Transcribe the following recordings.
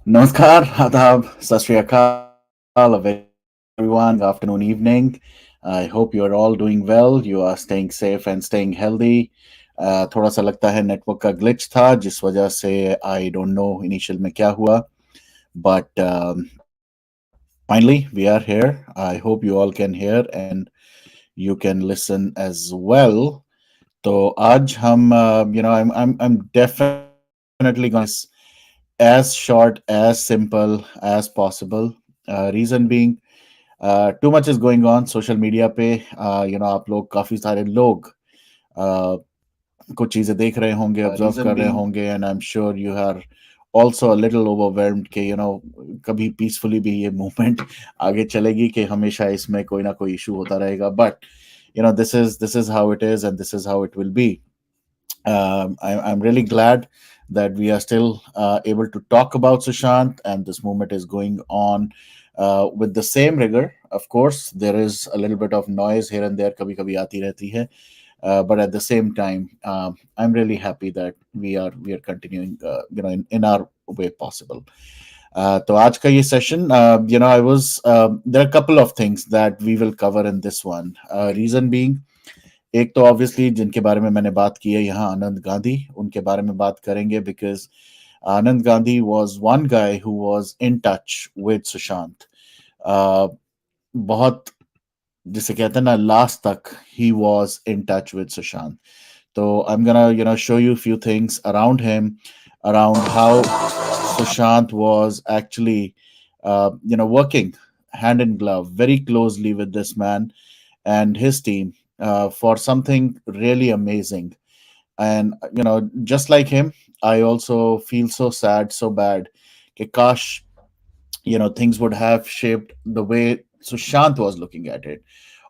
Namaskar, Adab, Sat Shri Akal, a very good morning, afternoon, evening. I hope you are all doing well. You are staying safe and staying healthy. थोड़ा सा लगता है network का glitch था जिस वजह से आई डोंट नो इनिशियल में क्या हुआ but finally we are here I hope you all can hear and you can listen as well तो आज हम I'm definitely going to keep this as short, as simple as possible. Reason being, too much is going on social media पे आप लोग काफी सारे लोग uh, कुछ चीजें देख रहे होंगे ऑब्जर्व कर रहे Reason होंगे being, and I am sure you are also a little overwhelmed कि कभी पीसफुली भी ये मूवमेंट आगे चलेगी कि हमेशा इसमें कोई ना कोई इशू होता रहेगा but this is how it is and this is how it will be. I'm really glad that we are still able to talk about Sushant, and this movement is going on with the same rigor. Of course, there is a little bit of noise here and there, kabhi kabhi aati rehti hai. But at the same time, I'm really happy that we are continuing, in our way possible. तो आज का ये session I was there are a couple of things that we will cover in this one. Reason being, एक तो obviously जिनके बारे में मैंने बात की है यहाँ आनंद गांधी उनके बारे में बात करेंगे because Anand Gandhi was one guy who was in touch with Sushant बहुत जिसे कहते हैं ना लास्ट तक ही was in touch with Sushant तो I am gonna show you few things around him around how Sushant was actually working hand in glove very closely with this man and his team for something really amazing. And just like him, I also feel so sad, so bad. कि काश things would have shaped the way Sushant was looking at it.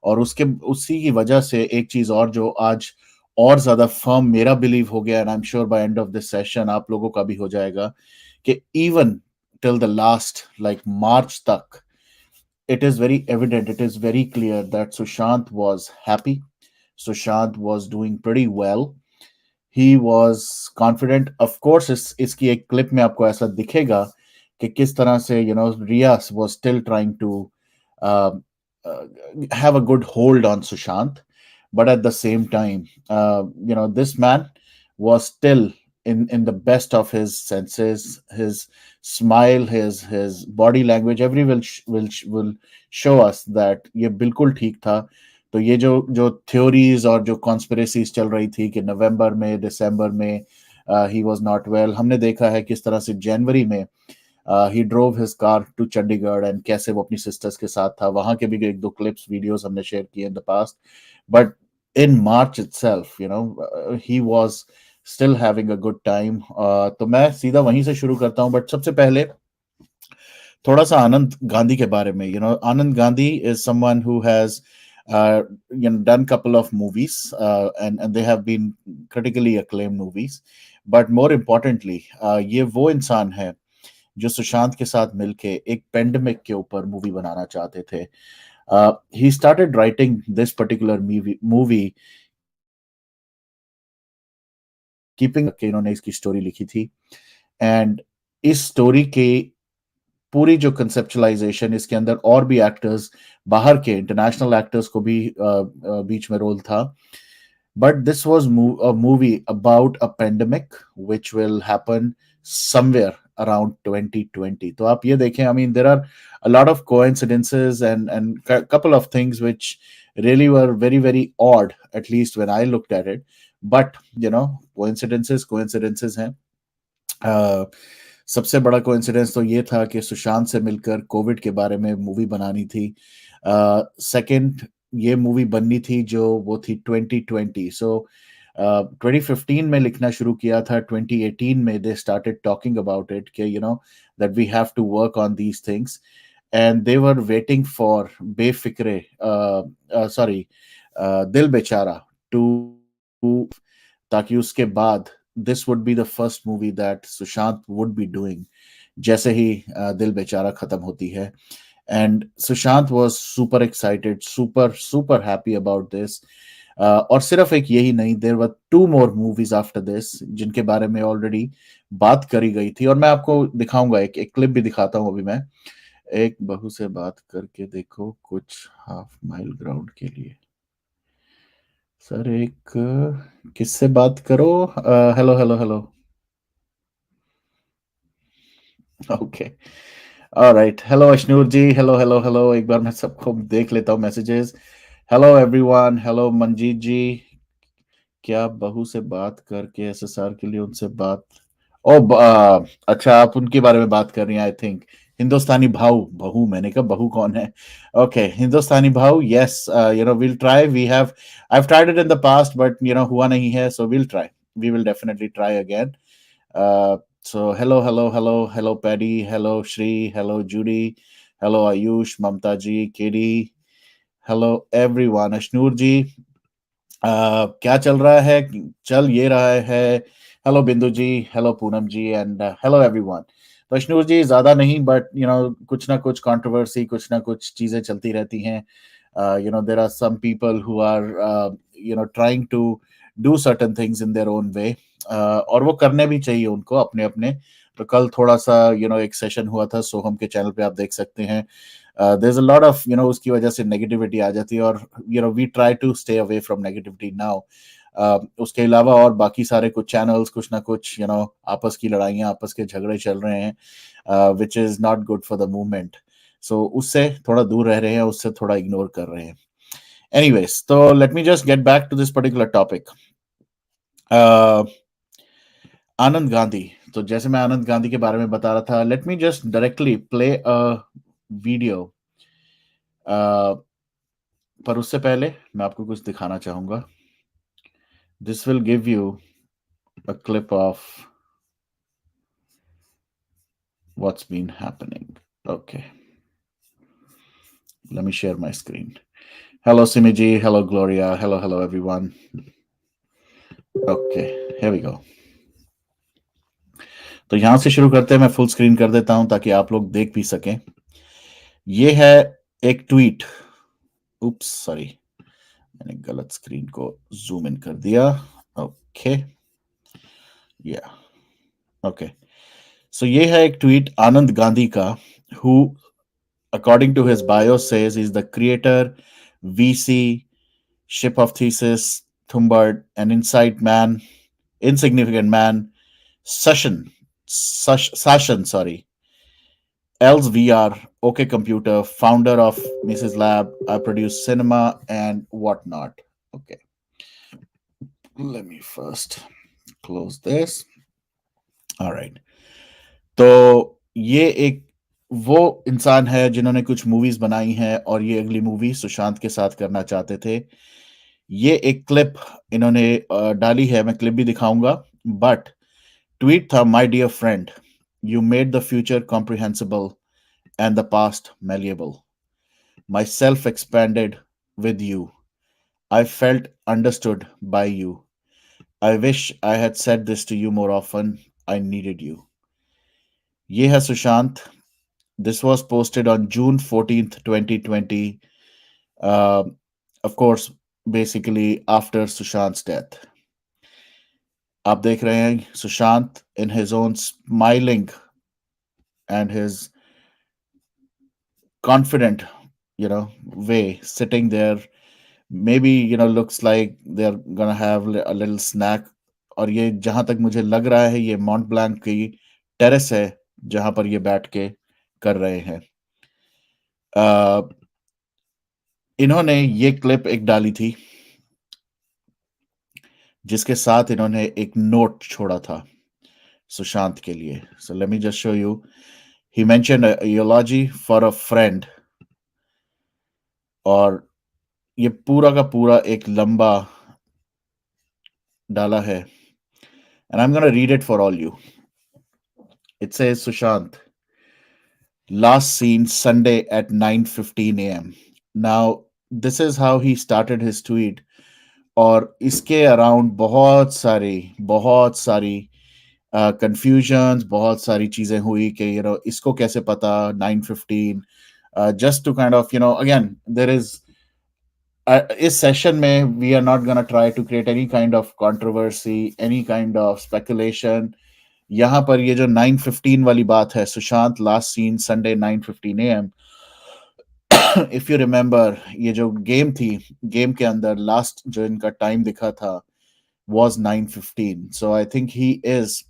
और उसके उसी की वजह से एक चीज और जो आज और ज्यादा फर्म मेरा बिलीव हो गया and I am sure by end of this session आप लोगों का भी हो जाएगा कि even till the last like March तक it is very evident, it is very clear that Sushant was happy. Sushant was doing pretty well. He was confident. Of course, इसकी एक क्लिप में आपको ऐसा दिखेगा कि किस तरह से Riya was still trying to uh, uh, have a good hold on Sushant, but at the same time, this man was still in the best of his senses. His smile, his body language, every will show us that ये बिल्कुल ठीक था. तो ये जो जो theories और जो कॉन्स्पिरेसीज चल रही थी कि नवंबर में दिसंबर में ही वाज नॉट वेल, हमने देखा है किस तरह से जनवरी में ही drove his car to Chandigarh and कैसे वो अपनी सिस्टर्स के साथ था. वहां के भी एक दो क्लिप्स वीडियोस हमने शेयर किए इन the past. But in March itself he was still having a good time. तो मैं सीधा वहीं से शुरू करता हूं. बट सबसे पहले थोड़ा सा आनंद गांधी के बारे में. Anand Gandhi is someone who has done couple of movies, and they have been critically acclaimed movies. But more importantly, ये वो इंसान है जो सुशांत के साथ मिलके एक पेंडेमिक के ऊपर मूवी बनाना चाहते थे. He started writing this particular movie keeping के इन्होंने इसकी स्टोरी लिखी थी. एंड इस स्टोरी के पूरी जो कंसेप्चुलाइजेशन इसके अंदर और भी एक्टर्स बाहर के इंटरनेशनल एक्टर्स को भी बीच में रोल था. But this was a movie about a pandemic which will happen somewhere around 2020. तो आप ये देखें, I mean, there are a lot of coincidences and couple of things which really were very very odd, at least when I looked at it. But coincidences हैं. सबसे बड़ा coincidence तो ये था कि सुशांत से मिलकर कोविड के बारे में मूवी बनानी थी. सेकंड, ये मूवी बननी थी जो वो थी 2020. सो 2015 में लिखना शुरू किया था. 2018 में they started talking about it कि that we have to work on these things and they were waiting for Befikre sorry Dil Bechara to ताकि उसके बाद this would be the first movie that Sushant would be doing जैसे ही दिल बेचारा खत्म होती है. And Sushant was super excited, super happy about this. और सिर्फ एक यही नहीं, there were two more movies after this जिनके बारे में ऑलरेडी बात करी गई थी, और मैं आपको दिखाऊंगा, एक एक क्लिप भी दिखाता हूं अभी मैं। एक बहू से बात करके देखो कुछ हाफ माइल ग्राउंड के लिए। सर एक किससे बात करो? Hello hello hello. Okay, alright, hello Ashnoor ji, hello hello hello, एक बार मैं सबको देख लेता हूँ messages. Hello everyone, hello Manjeet ji. क्या बहू से बात करके एसएसआर के लिए उनसे बात? ओ अच्छा, आप उनके बारे में बात कर रही हैं आई थिंक। हिंदुस्तानी भाव, बहू, मैंने कहा बहू कौन है? Okay, Hindustani Bhau, yes, will try, we have, I have tried it in the past but हुआ नहीं है, so will try, we will definitely try again. So hello Paddy, hello Shri, hello Judy, hello Ayush, Mamta ji, Katie, hello everyone, Ashnoor ji, क्या चल रहा है? चल ये रहा है। Hello Bindu ji, hello Poonam ji, and hello everyone. तो अशनूर जी, ज्यादा नहीं, बट कुछ ना कुछ कंट्रोवर्सी, कुछ ना कुछ चीजें चलती रहती हैं। There are some people who are trying to do certain things in their own way, और वो करने भी चाहिए उनको अपने अपने। तो कल थोड़ा सा एक सेशन हुआ था सोहम के चैनल पे, आप देख सकते हैं। There is a lot of उसकी वजह से नेगेटिविटी आ जाती है, और we try to stay away from negativity now. उसके अलावा और बाकी सारे कुछ चैनल्स कुछ ना कुछ आपस की लड़ाइयाँ, आपस के झगड़े चल रहे हैं, which is not good for the movement. So उससे थोड़ा दूर रह रहे हैं, उससे थोड़ा इग्नोर कर रहे हैं। एनीवेज, तो let me just get back to this particular topic. Anand Gandhi. तो जैसे मैं आनंद गांधी के बारे में बता रहा था, let me just directly play a video. पर उससे पहले मैं आपको कुछ दिखाना चाहूंगा। This will give you a clip of what's been happening. Okay, let me share my screen. Hello Simiji, hello Gloria, hello hello everyone. Okay, here we go. तो यहां से शुरू करते हैं, मैं फुल स्क्रीन कर देता हूं ताकि आप लोग देख भी सकें। ये है एक ट्वीट। उप्स सॉरी, मैंने गलत स्क्रीन को जूम इन कर दिया। ओके, या ओके। सो ये है एक ट्वीट आनंद गांधी का, who according to his bio says he's the creator, VC, ship of thesis, Thumbard, an insight man, insignificant man, Sashan, sorry, Els VR, OK Computer, founder of Mrs. Lab, I produce cinema and whatnot. Okay, let me first close this. All right. तो ये एक वो इंसान है जिन्होंने कुछ movies बनाई हैं, और ये अगली मूवी सुशांत के साथ करना चाहते थे। ये एक क्लिप इन्होंने डाली है, मैं क्लिप भी दिखाऊंगा। बट ट्वीट था, my dear friend, you made the future comprehensible and the past malleable. My self expanded with you. I felt understood by you. I wish I had said this to you more often. I needed you. ये है Sushant. This was posted on June 14th, 2020. Uh, of course, basically after Sushant's death. आप देख रहे हैं Sushant in his own smiling and his confident, way, sitting there. Maybe looks like they're gonna have a little snack. और ये जहां तक मुझे लग रहा है, ये माउंट ब्लैंक की टेरेस है जहां पर ये बैठ के कर रहे हैं। अ, इन्होंने ये क्लिप एक डाली थी जिसके साथ इन्होंने एक नोट छोड़ा था सुशांत के लिए। So let me just show you. He mentioned eulogy for a friend, और ये पूरा का पूरा एक लंबा डाला है, and I'm going to read it for all you. It says, Sushant, last seen Sunday at 9:15 a.m. Now, this is how he started his tweet. और इसके अराउंड बहुत सारी कंफ्यूजन्स, बहुत सारी चीजें हुई कि इसको कैसे पता 9:15, just to kind of, again, there is इस सेशन में we are not gonna try to create any kind of controversy, any kind of speculation. यहाँ पर ये जो 9:15 वाली बात है, Sushant last seen Sunday 9:15 AM. If you remember, ये जो गेम थी, गेम के अंदर लास्ट जो इनका टाइम दिखा था was 9:15. So I think he is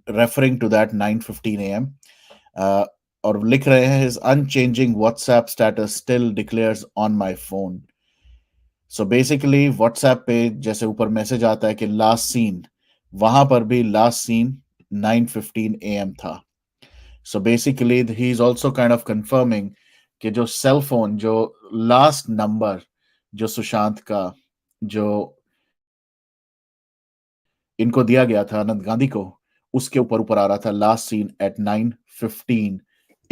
referring to that 9:15 AM. uh, और लिख रहे हैं his unchanging WhatsApp status still declares on my phone. So basically WhatsApp पे जैसे ऊपर मैसेज आता है कि लास्ट सीन, वहां पर भी लास्ट सीन 9:15 AM था. So basically he is also kind of confirming कि जो सेल फोन, जो लास्ट नंबर जो सुशांत का, जो इनको दिया गया था आनंद गांधी को, उसके ऊपर ऊपर आ रहा था last seen at 9:15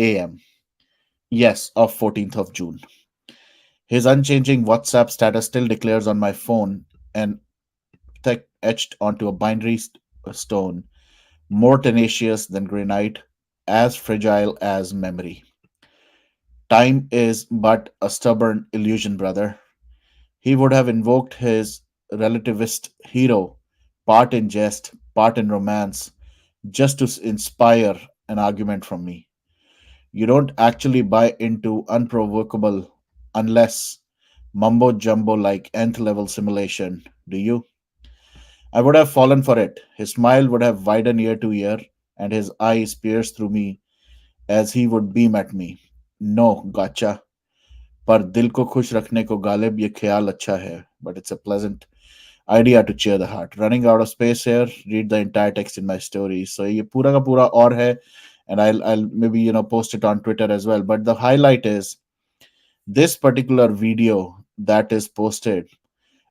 AM. Yes, of 14th of June. His unchanging WhatsApp status still declares on my phone and etched onto a binary stone, more tenacious than granite, as fragile as memory. Time is but a stubborn illusion, brother. He would have invoked his relativist hero, part in jest, part in romance, just to inspire an argument from me. You don't actually buy into unprovocable unless mumbo jumbo like nth level simulation, do you? I would have fallen for it. His smile would have widened ear to ear, and his eyes pierced through me as he would beam at me. No, gotcha. पर दिल को खुश रखने को गालिब ये ख्याल अच्छा है, but it's a pleasant idea to cheer the heart. Running out of space here, read the entire text in my story. So ये पूरा का पूरा और है, and I'll maybe post it on Twitter as well. But the highlight is this particular video that is posted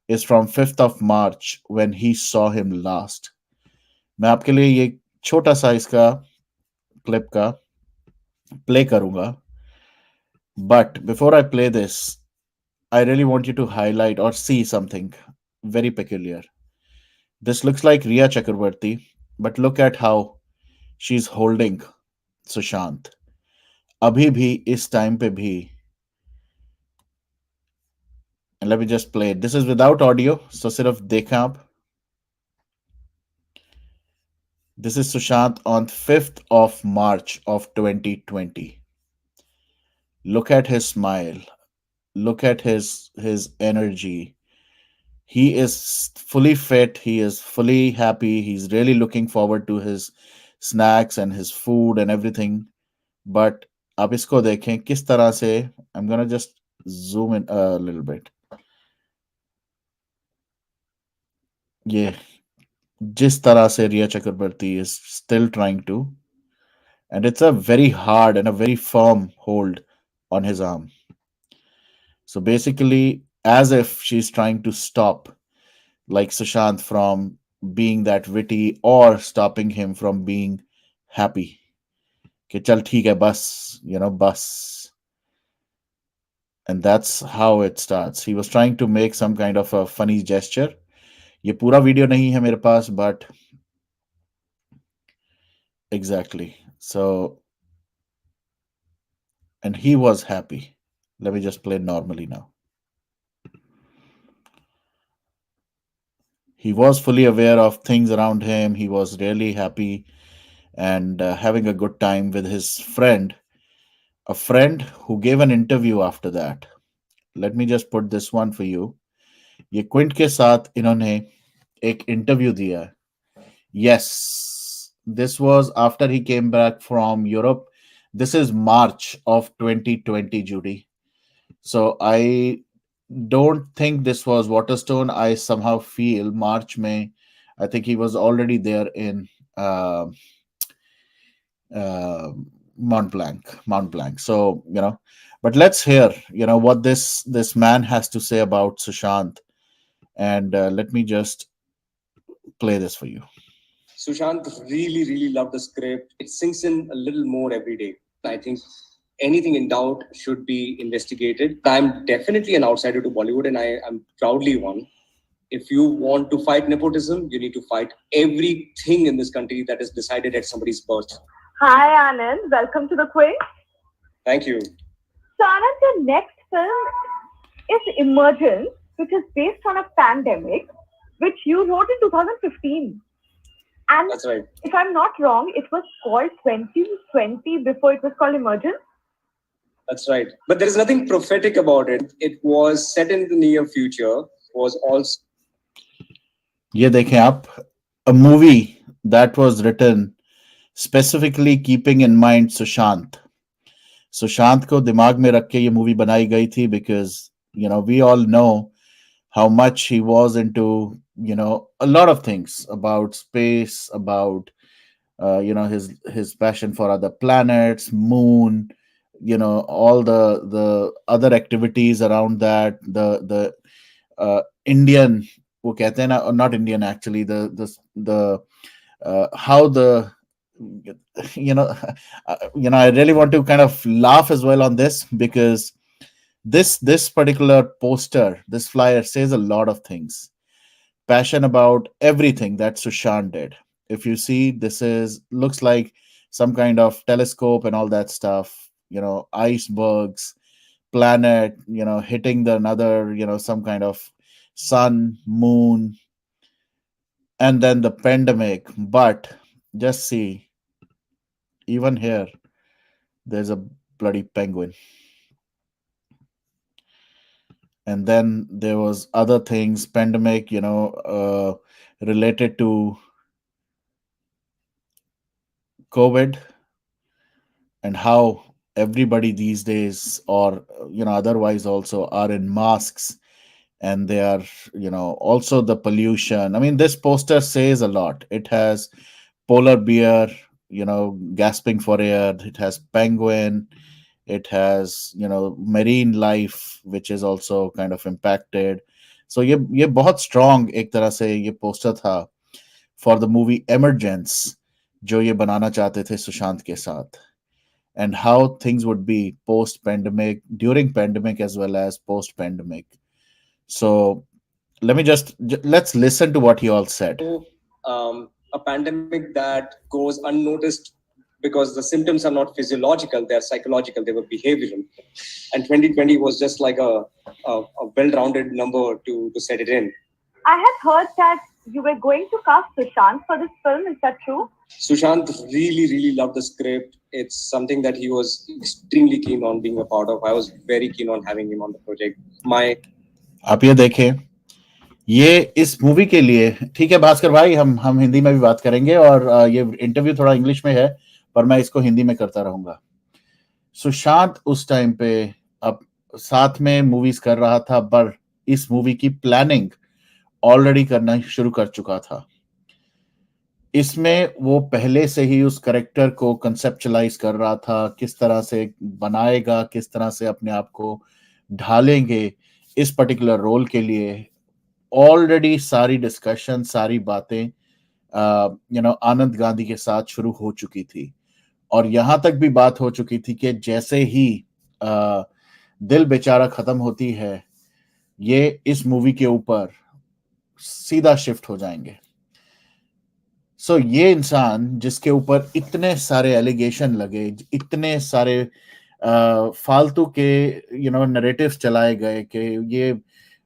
is from 5th of March when he saw him last. मैं आपके लिए ये छोटा सा इसका क्लिप का प्ले करूंगा. But before I play this, I really want you to highlight or see something very peculiar. This looks like Riya Chakrabarti, but look at how she's holding Sushant. अभी भी इस टाइम पे भी, and let me just play it. This is without audio, so सिर्फ देखें आप. This is Sushant on 5th of March of 2020. Look at his smile. Look at his energy. He is fully fit. He is fully happy. He's really looking forward to his snacks and his food and everything. But आप इसको देखें किस तरह से. I'm gonna just zoom in a little bit. ये जिस तरह से रिया चक्रवर्ती is still trying to, and it's a very hard and a very firm hold on his arm. So basically, as if she's trying to stop, like Sushant, from being that witty or stopping him from being happy. कि चल ठीक है बस, bus. And that's how it starts. He was trying to make some kind of a funny gesture. ये पूरा video नहीं है मेरे पास, but exactly. So, and he was happy. Let me just play normally now. He was fully aware of things around him. He was really happy and having a good time with his friend, a friend who gave an interview after that. Let me just put this one for you. ये Quint के साथ इन्होंने एक interview दिया है. Yes, this was after he came back from Europe. This is March of 2020, Judy. So I don't think this was Waterstone. I somehow feel March, May. I think he was already there in uh, uh, Mount Blanc. So but let's hear what this man has to say about Sushant, and let me just play this for you. Sushant really, really loved the script. It sinks in a little more every day. I think anything in doubt should be investigated. I'm definitely an outsider to Bollywood, and I am proudly one. If you want to fight nepotism, you need to fight everything in this country that is decided at somebody's birth. Hi, Anand. Welcome to the quiz. Thank you. So, Anand, your next film is Emergence, which is based on a pandemic, which you wrote in 2015. And That's right. if I'm not wrong, it was called 2020 before it was called Emergence. That's right. But there is nothing prophetic about it. It was set in the near future. Was also ये देखें आप, a movie that was written specifically keeping in mind Sushant को दिमाग में रख के ये movie बनाई गई थी, because we all know how much he was into a lot of things about space, about his passion for other planets, moon, all the other activities around that, the Indian, वो कहते हैं ना, not Indian actually, the how the I really want to kind of laugh as well on this, because this particular poster, this flyer says a lot of things. Passion about everything that Sushant did. If you see, this is looks like some kind of telescope and all that stuff. Icebergs, planet, hitting the another, some kind of sun, moon, and then the pandemic. But just see, even here, there's a bloody penguin. And then there was other things, pandemic, related to COVID, and how everybody these days, or otherwise also, are in masks, and they are, also the pollution. I mean, this poster says a lot. It has polar bear, gasping for air. It has penguin. It has marine life, which is also kind of impacted. So ये बहुत strong एक तरह से ये poster था for the movie Emergence, जो ये बनाना चाहते थे सुशांत के साथ, and how things would be post pandemic, during pandemic, as well as post pandemic. So let's listen to what he all said. a pandemic that goes unnoticed because the symptoms are not physiological; they are psychological. They were behavioral. And 2020 was just like a well-rounded number to set it in. I had heard that you were going to cast Sushant for this film. Is that true? Sushant really, really loved the script. It's something that he was extremely keen on being a part of. I was very keen on having him on the project. My आप ये देखें, ये इस movie के लिए, ठीक है भास्कर भाई, हम हिंदी में भी बात करेंगे, और ये इंटरव्यू थोड़ा इंग्लिश में है, पर मैं इसको हिंदी में करता रहूंगा. सुशांत उस टाइम पे अब साथ में मूवीज कर रहा था, पर इस मूवी की प्लानिंग ऑलरेडी करना शुरू कर चुका था. इसमें वो पहले से ही उस करेक्टर को कंसेप्चुलाइज कर रहा था, किस तरह से बनाएगा, किस तरह से अपने आप को ढालेंगे इस पर्टिकुलर रोल के लिए. ऑलरेडी सारी डिस्कशन, सारी बातें आनंद गांधी के साथ शुरू हो चुकी थी, और यहां तक भी बात हो चुकी थी कि जैसे ही दिल बेचारा खत्म होती है, ये इस मूवी के ऊपर सीधा शिफ्ट हो जाएंगे. सो ये इंसान जिसके ऊपर इतने सारे एलिगेशन लगे, इतने सारे फालतू के नरेटिव्स चलाए गए कि ये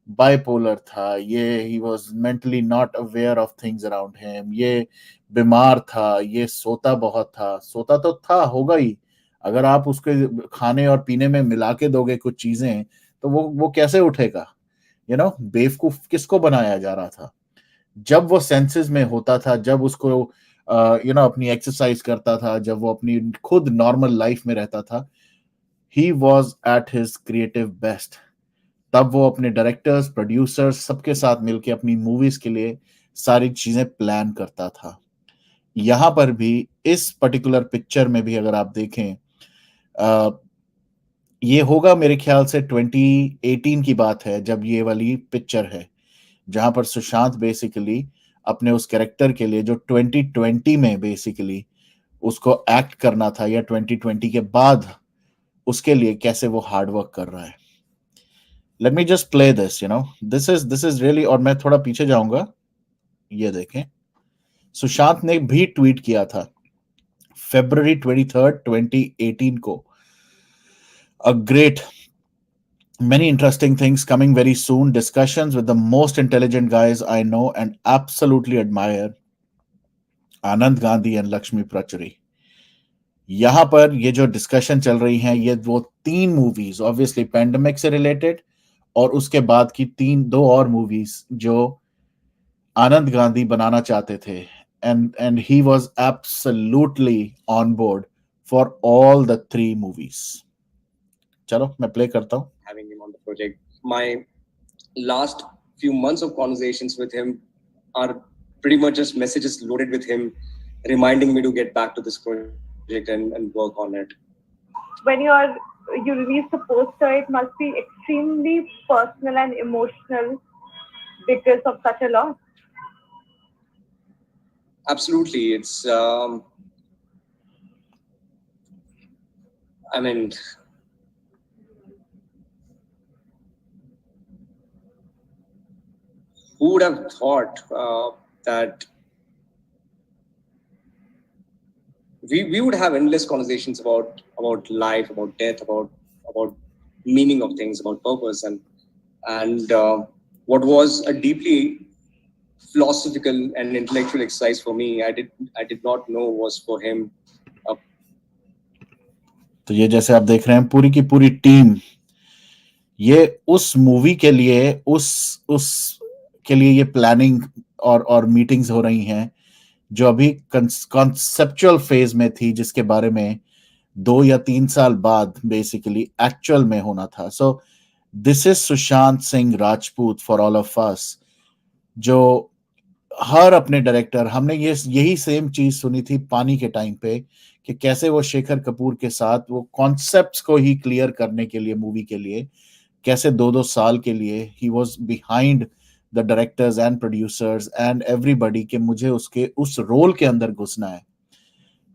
बाइपोलर था, ये he was mentally not aware of things around him, ये बीमार था, ये सोता बहुत था. सोता तो था, होगा ही. अगर आप उसके खाने और पीने में मिला के दोगे कुछ चीजें, तो वो कैसे उठेगा? बेवकूफ किसको बनाया जा रहा था? जब वो सेंसेस में होता था, जब उसको अपनी एक्सरसाइज करता था, जब वो अपनी खुद नॉर्मल लाइफ में रहता था, he was at his creative best. तब वो अपने डायरेक्टर्स, प्रोड्यूसर्स, सबके साथ मिलकर अपनी मूवीज के लिए सारी चीजें प्लान करता था. यहां पर भी इस पर्टिकुलर पिक्चर में भी अगर आप देखें, ये होगा मेरे ख्याल से 2018 की बात है, जब ये वाली पिक्चर है, जहां पर सुशांत बेसिकली अपने उस कैरेक्टर के लिए जो 2020 में बेसिकली उसको एक्ट करना था, या 2020 के बाद उसके लिए कैसे वो हार्ड वर्क कर रहा है. Late me just play this, this is really. और मैं थोड़ा पीछे जाऊंगा, ये देखें. सुशांत ने भी ट्वीट किया था February 23rd 2018 को, a great Many interesting things coming very soon. Discussions with the most intelligent guys I know and absolutely admire, Anand Gandhi and Lakshmi Prachuri. यहां पर ये जो डिस्कशन चल रही हैं, ये वो तीन मूवीज ऑब्वियसली पेंडेमिक से रिलेटेड, और उसके बाद की दो और मूवीज जो आनंद गांधी बनाना चाहते थे, and he was absolutely on board for all the three movies. चलो मैं प्ले करता हूं. Having him on the project. My last few months of conversations with him are pretty much just messages loaded with him, reminding me to get back to this project and work on it. When you release the poster, it must be extremely personal and emotional because of such a loss. Absolutely, it's. I mean, who would have thought that we would have endless conversations about life, about death, about meaning of things, about purpose, and what was a deeply philosophical and intellectual exercise for me, I did not know was for him. तो ये जैसे आप देख रहे हैं पूरी की पूरी टीम, ये उस मूवी के लिए उस के लिए ये प्लानिंग और मीटिंग्स हो रही हैं जो अभी कॉन्सेप्चुअल फेज में थी, जिसके बारे में 2 या 3 साल बाद बेसिकली एक्चुअल में होना था. So this is Sushant Singh Rajput for all of us, जो हर अपने डायरेक्टर, हमने यही सेम चीज सुनी थी पानी के टाइम पे, कि कैसे वो शेखर कपूर के साथ वो कॉन्सेप्ट्स को ही क्लियर करने के लिए मूवी के लिए कैसे 2-2 साल के लिए he was behind the directors and producers and everybody, के मुझे उसके उस रोल के अंदर घुसना है.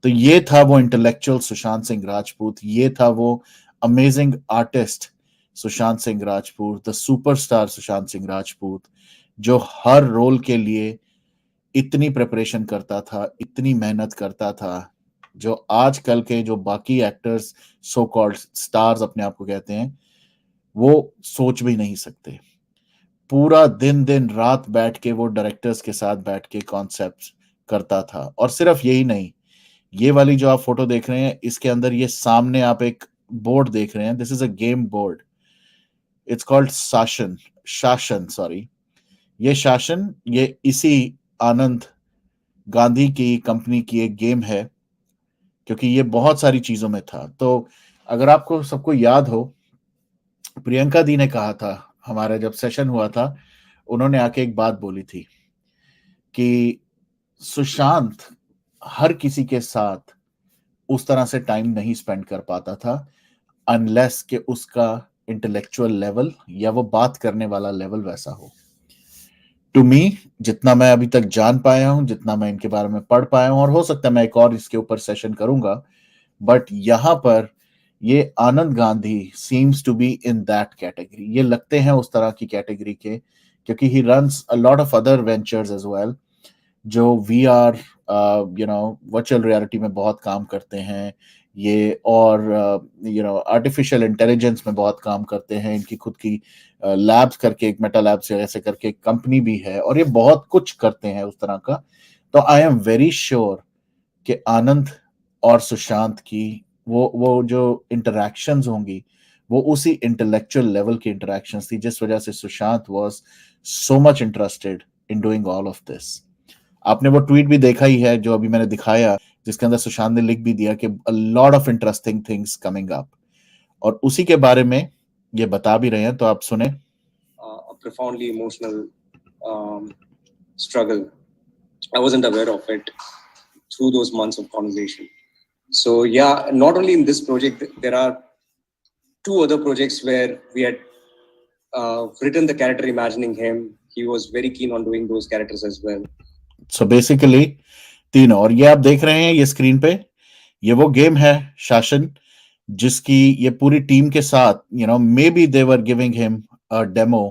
तो ये था वो इंटेलेक्चुअल सुशांत सिंह राजपूत, ये था वो amazing artist Sushant Singh Rajput, the superstar Sushant Singh Rajput, जो हर रोल के लिए इतनी प्रिपरेशन करता था, इतनी मेहनत करता था, जो आजकल के जो बाकी एक्टर्स सो कॉल्ड स्टार्स अपने आप को कहते हैं, वो सोच भी नहीं सकते. पूरा दिन दिन रात बैठ के वो डायरेक्टर्स के साथ बैठ के कॉन्सेप्ट्स करता था. और सिर्फ यही नहीं, ये वाली जो आप फोटो देख रहे हैं, इसके अंदर ये सामने आप एक बोर्ड देख रहे हैं, this is a game board. It's called शासन सॉरी. ये शासन, ये इसी आनंद गांधी की कंपनी की एक गेम है, क्योंकि ये बहुत सारी चीजों में था. तो अगर आपको सबको याद हो, प्रियंका दी ने कहा था हमारा जब सेशन हुआ था, उन्होंने आके एक बात बोली थी कि सुशांत हर किसी के साथ उस तरह से टाइम नहीं स्पेंड कर पाता था अनलेस कि उसका इंटेलेक्चुअल लेवल या वो बात करने वाला लेवल वैसा हो. टू मी, जितना मैं अभी तक जान पाया हूं, जितना मैं इनके बारे में पढ़ पाया हूं, और हो सकता है मैं एक और इसके ऊपर सेशन करूंगा, बट यहां पर ये Anand Gandhi seems to be in that category. ये लगते हैं उस तरह की कैटेगरी के, क्योंकि he runs a lot of other ventures as well, जो वी आर वर्चुअल रियलिटी में बहुत काम करते हैं ये, और आर्टिफिशियल इंटेलिजेंस में बहुत काम करते हैं. इनकी खुद की लैब्स करके, एक मेटा लैब्स ऐसे करके एक कंपनी भी है, और ये बहुत कुछ करते हैं उस तरह का. तो आई एम वेरी श्योर कि आनंद और सुशांत की वो जो इंटरेक्शंस होंगी, वो उसी इंटेलेक्चुअल लेवल की इंटरेक्शंस थी, जिस वजह से Sushant was so much interested in doing all of this. आपने वो ट्वीट भी देखा ही है जो अभी मैंने दिखाया, जिसके अंदर सुशांत ने लिख भी दिया कि अ lot of interesting things coming up, और उसी के बारे में ये बता भी रहे हैं, तो आप सुने. A profoundly emotional struggle. I wasn't aware of it through those months of conversation. So yeah, not only in this project, there are two other projects where we had written the character imagining him. He was very keen on doing those characters as well. So basically तीनों, और ये आप देख रहे हैं ये screen पे, ये वो गेम है शासन, जिसकी ये पूरी टीम के साथ may be they were giving him a demo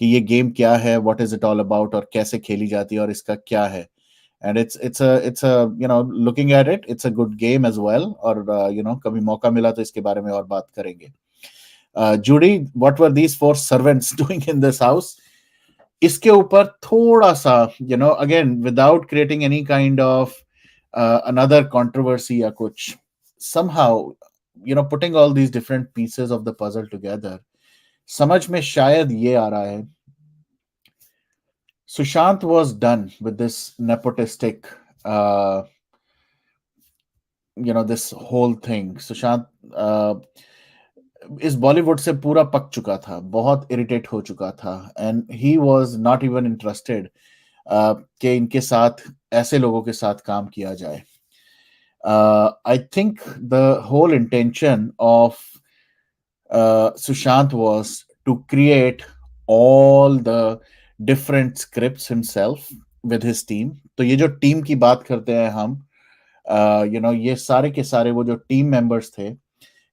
कि ये गेम क्या है, what is it all about, और कैसे खेली जाती है, और इसका क्या है. And it's a looking at it, it's a good game as well. और कभी मौका मिला तो इसके बारे में और बात करेंगे. Judy, what were these four servants doing in this house? इसके ऊपर थोड़ा सा, again, without creating any kind of another controversy या कुछ, somehow, putting all these different pieces of the puzzle together, समझ में शायद ये आ रहा है. Sushant was done with this nepotistic, this whole thing. Sushant इस बॉलीवुड से पूरा पक चुका था, बहुत इरिटेट हो चुका था, and he was not even interested कि इनके साथ, ऐसे लोगों के साथ काम किया जाए. I think the whole intention of Sushant was to create all the different scripts himself with his team. तो ये जो टीम की बात करते हैं हम, ये सारे के सारे वो जो टीम मेंबर्स थे,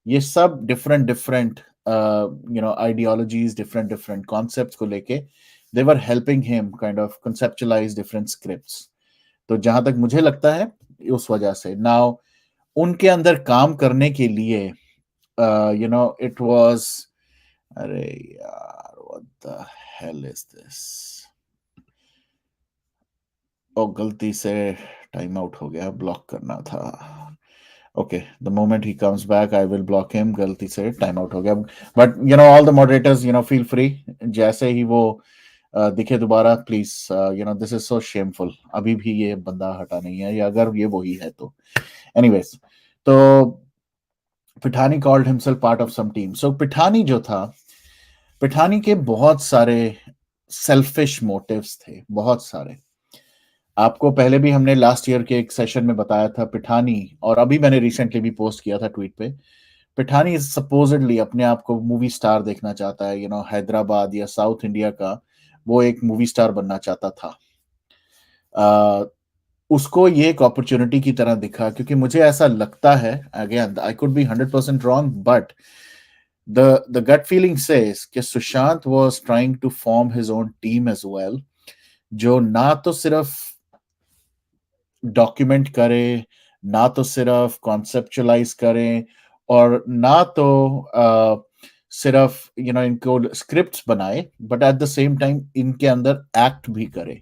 ये सब different different ideologies, different different concepts को लेके they were helping him kind of conceptualize different scripts. तो जहां तक मुझे लगता है, उस वजह से नाउ उनके अंदर काम करने के लिए, it was, अरे यार, what the hell is this? ओ, गलती से टाइम आउट हो गया, ब्लॉक करना था. Okay, the moment he comes back I will block him. गलती से टाइम आउट हो गया, but all the moderators feel free, जैसे ही वो दिखे दोबारा, please, this is so shameful. अभी भी ये बंदा हटा नहीं है, या अगर ये वही है तो एनीवेज. तो Pithani called himself part of some team. So Pithani जो था, पिठानी के बहुत सारे सेल्फिश मोटिव्स थे, बहुत सारे. आपको पहले भी हमने लास्ट ईयर के एक सेशन में बताया था, पिठानी, और अभी मैंने रिसेंटली भी पोस्ट किया था ट्वीट पे, पिठानी सपोजिडली अपने आप को मूवी स्टार देखना चाहता है. हैदराबाद या साउथ इंडिया का वो एक मूवी स्टार बनना चाहता था. उसको ये एक अपॉर्चुनिटी की तरह दिखा, क्योंकि मुझे ऐसा लगता है, again I could be 100% wrong, but the gut feeling says कि Sushant was trying to form his own team as well, जो ना तो सिर्फ डॉक्यूमेंट करे, ना तो सिर्फ कॉन्सेप्चुलाइज करे, और ना तो सिर्फ इनको स्क्रिप्ट्स बनाए, but at the same time इनके अंदर एक्ट भी करे.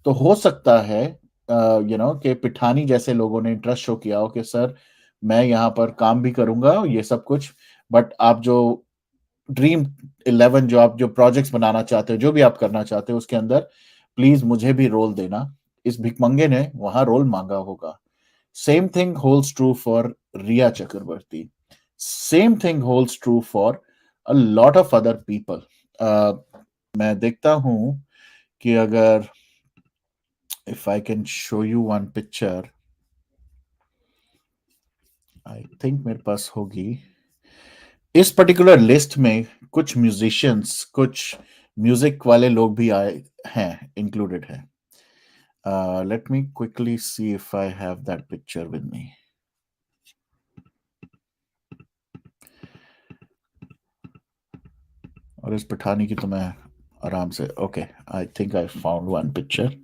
तो हो सकता है कि पिठानी जैसे लोगों ने इंटरेस्ट शो किया हो कि सर, मैं यहाँ पर काम भी करूंगा, ये सब कुछ, बट आप जो ड्रीम 11, जो आप जो प्रोजेक्ट्स बनाना चाहते हो, जो भी आप करना चाहते हो, उसके अंदर प्लीज मुझे भी रोल देना. इस भिकमंगे ने वहां रोल मांगा होगा. Same thing holds true for Rhea Chakraborty. Same thing holds true for a lot of other people. मैं देखता हूं कि अगर if I can show you one picture, I think मेरे पास होगी. इस पर्टिकुलर लिस्ट में कुछ म्यूजिशियंस, कुछ म्यूजिक वाले लोग भी आए हैं, इंक्लूडेड है. Let me quickly see if I have that picture with me. और इस पठानी की तो मैं आराम से, okay, I think I found one picture.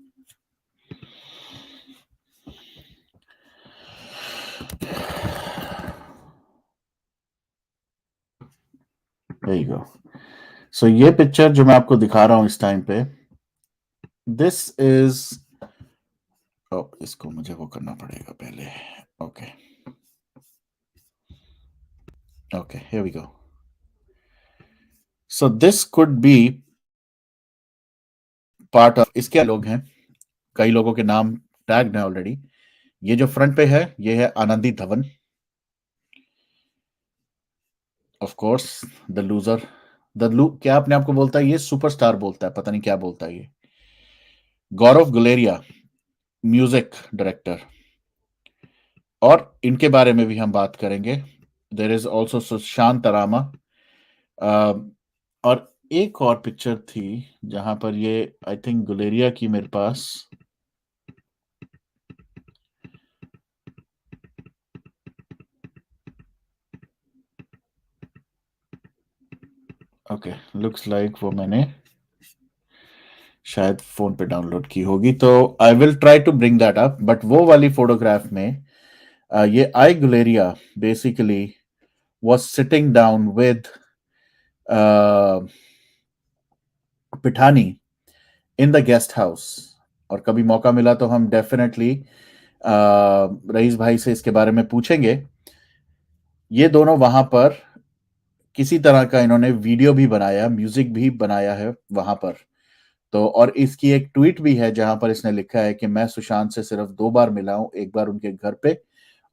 There you go. So ये पिक्चर जो मैं आपको दिखा रहा हूं इस टाइम पे, दिस इज, इसको मुझे वो करना पड़ेगा पहले. Okay okay, here we go. So this could be part of, इसके लोग हैं, कई लोगों के नाम टैग्ड है ऑलरेडी. ये जो फ्रंट पे है, ये है Anandi Dhawan, of course the loser. क्या अपने आप को बोलता है, ये सुपरस्टार बोलता है, पता नहीं क्या बोलता है ये. गौरव गुलेरिया, म्यूजिक डायरेक्टर, और इनके बारे में भी हम बात करेंगे. There is also Sushant Rama. और एक और पिक्चर थी जहां पर ये, आई थिंक गुलेरिया की मेरे पास, ओके, लुक्स लाइक वो मैंने शायद फोन पे डाउनलोड की होगी, तो I will try to bring that up. But वो वाली फोटोग्राफ में ये आई Guleria basically was sitting down with uh, Pithani in the guest house, और कभी मौका मिला तो हम डेफिनेटली रईस भाई से इसके बारे में पूछेंगे। ये दोनों वहां पर किसी तरह का इन्होंने वीडियो भी बनाया, म्यूजिक भी बनाया है वहां पर। तो और इसकी एक ट्वीट भी है जहां पर इसने लिखा है कि मैं सुशांत से सिर्फ 2 बार मिला हूं, एक बार उनके घर पे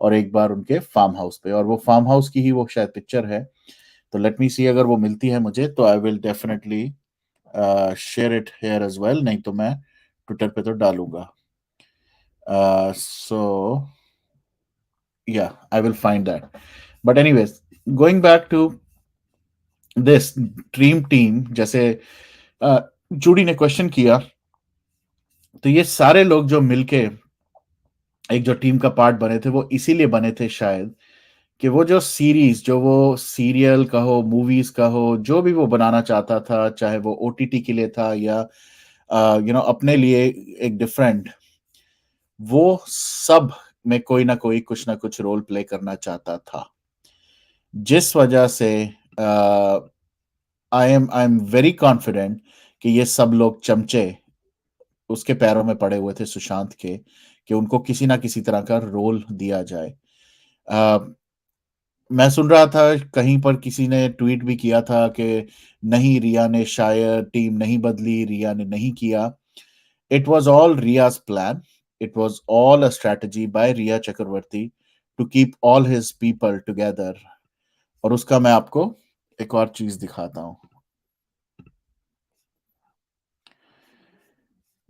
और एक बार उनके फार्म हाउस पे, और वो फार्म हाउस की ही वो शायद पिक्चर है। तो लेट मी सी, अगर वो मिलती है मुझे तो I will definitely share it here as well, नहीं तो मैं ट्विटर पे तो डालूंगा। सो या I will find that. But anyways, going back to this dream team, जैसे जूडी ने क्वेश्चन किया, तो ये सारे लोग जो मिलके एक जो टीम का पार्ट बने थे वो इसीलिए बने थे शायद कि वो जो सीरीज, जो वो सीरियल कहो, मूवीज कहो, जो भी वो बनाना चाहता था, चाहे वो ओटीटी के लिए था या अपने लिए एक डिफरेंट, वो सब में कोई ना कोई कुछ ना कुछ रोल प्ले करना चाहता था। जिस वजह से आई एम वेरी कॉन्फिडेंट कि ये सब लोग चमचे उसके पैरों में पड़े हुए थे सुशांत के, कि उनको किसी ना किसी तरह का रोल दिया जाए। अ, मैं सुन रहा था कहीं पर किसी ने ट्वीट भी किया था कि नहीं, रिया ने शायद टीम नहीं बदली, रिया ने नहीं किया। It was all Rhea's plan, it was all a strategy by Rhea Chakraborty to keep all his people together. और उसका मैं आपको एक और चीज दिखाता हूं।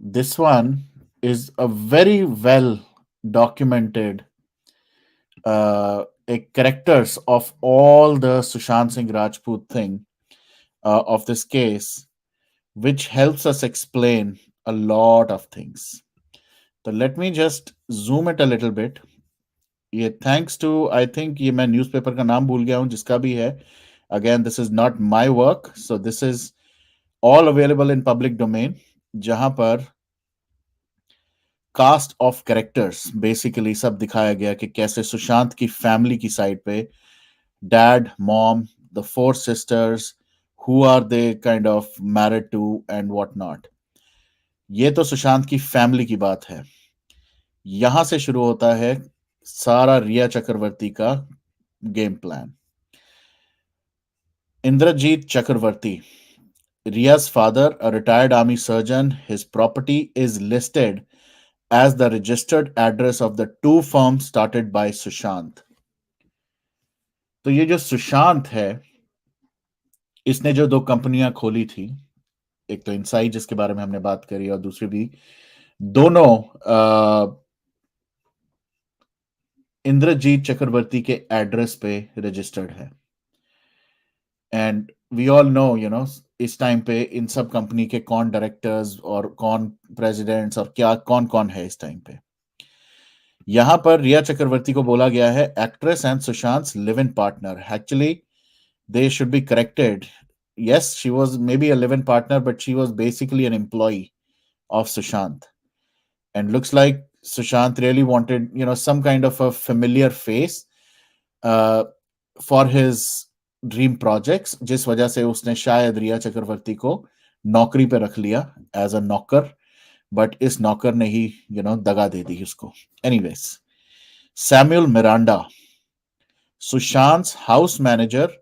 This one is a very well documented characters of all the Sushant Singh Rajput thing of this case, which helps us explain a lot of things. So let me just zoom it a little bit. ये thanks to, I think ये मैं newspaper का नाम भूल गया हूं जिसका भी है। Again, this is not my work, so this is all available in public domain, जहां पर कास्ट ऑफ कैरेक्टर्स बेसिकली सब दिखाया गया कि कैसे सुशांत की फैमिली की साइड पे dad, mom, the four sisters, who are they kind of married to and what not. ये तो सुशांत की फैमिली की बात है। यहां से शुरू होता है सारा रिया चक्रवर्ती का game plan. Indrajit Chakraborty, Ria's father, a retired army surgeon, his property is listed as the registered address of the two firms started by Sushant. तो ये जो सुशांत है, इसने जो 2 कंपनियां खोली थी, एक तो इनसाइड जिसके बारे में हमने बात करी, और दूसरी भी, दोनों इंद्रजीत चक्रवर्ती के एड्रेस पे रजिस्टर्ड है। एंड वी ऑल नो, इस टाइम पे इन सब कंपनी के कौन डायरेक्टर्स और कौन प्रेसिडेंट्स और क्या कौन कौन है इस टाइम पे। यहां पर रिया चक्रवर्ती को बोला गया है actress and Sushant live in partner. Actually they should be corrected. Yes, she was maybe a live-in partner, but she was basically an employee of Sushant. And looks like Sushant really wanted, some kind of a familiar face uh, for his dream projects, जिस वजह से उसने शायद रिया चक्रवर्ती को नौकरी पे रख लिया एज अ नौकर, बट इस नौकर ने ही दगा दे दी उसको। Anyways, Samuel Miranda, Sushant house manager,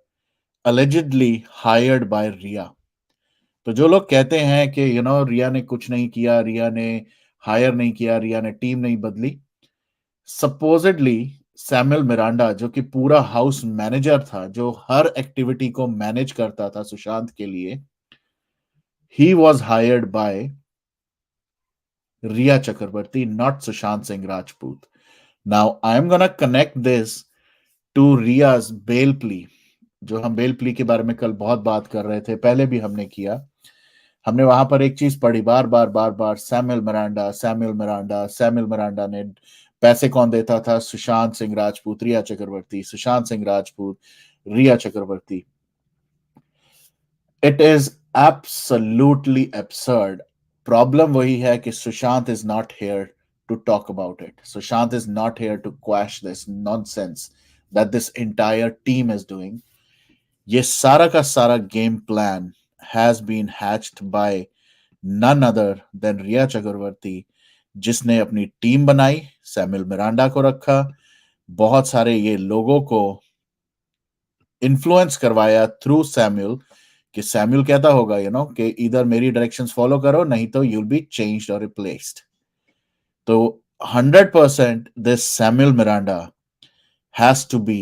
allegedly hired by रिया। तो जो लोग कहते हैं कि रिया ने कुछ नहीं किया, रिया ने हायर नहीं किया, रिया ने टीम नहीं बदली, सपोजिडली सैमुअल मिरांडा, जो कि पूरा हाउस मैनेजर था, जो हर एक्टिविटी को मैनेज करता था सुशांत के लिए, he was hired by Rhea Chakraborty, not Sushant Singh Rajput. Now I am gonna connect this to Rhea's bail plea, जो हम बेल प्ली के बारे में कल बहुत बात कर रहे थे, पहले भी हमने किया। हमने वहां पर एक चीज पढ़ी बार बार बार बार, Samuel Miranda, Samuel Miranda, Samuel Miranda ने पैसे कौन देता था? Sushant Singh Rajput, Rhea Chakraborty, Sushant Singh Rajput, Rhea Chakraborty. It is absolutely absurd. Problem वही है कि Sushant is not here to talk about it. Sushant is not here to quash this nonsense that this entire team is doing. ये सारा का सारा game plan has been hatched by none other than रिया चक्रवर्ती, जिसने अपनी team बनाई, सैमुअल मिरांडा को रखा, बहुत सारे ये लोगों को इन्फ्लुएंस करवाया थ्रू सैमुअल, कि सैमुअल कहता होगा कि इधर मेरी डायरेक्शंस फॉलो करो, नहीं तो यूल बी चेंज्ड और रिप्लेस्ड। तो 100% this Samuel Miranda has to be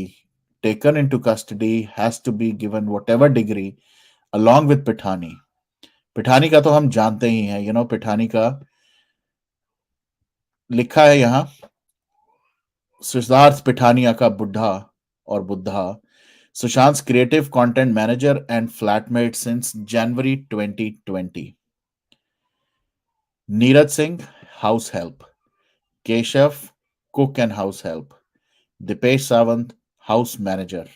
taken into custody, has to be given whatever degree along with Pithani. Pithani का तो हम जानते ही हैं, पिठानी का लिखा है यहाँ, सिद्धार्थ पिठानिया का बुढ़ा और बुद्धा, Sushant creative content manager and flatmate since January 2020। Neeraj Singh house help, Keshav cook and house help, Dipesh Sawant house manager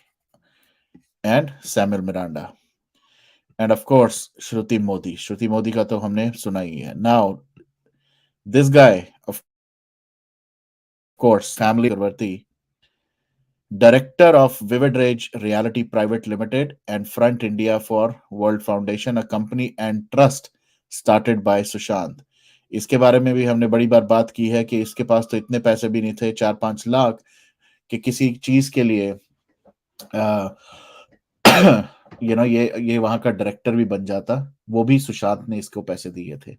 and Samuel Miranda, and of course Shruti Modi का तो हमने सुना ही है। Now this guy of course family Chakraborty, director of Vivid Rage Reality Private Limited and Front India for World Foundation, a company and trust started by Sushant। इसके बारे में भी हमने बड़ी बार बात की है कि इसके पास तो इतने पैसे भी नहीं थे, 4-5 लाख, कि किसी चीज के लिए ये वहां का डायरेक्टर भी बन जाता, वो भी सुशांत ने इसको पैसे दिए थे।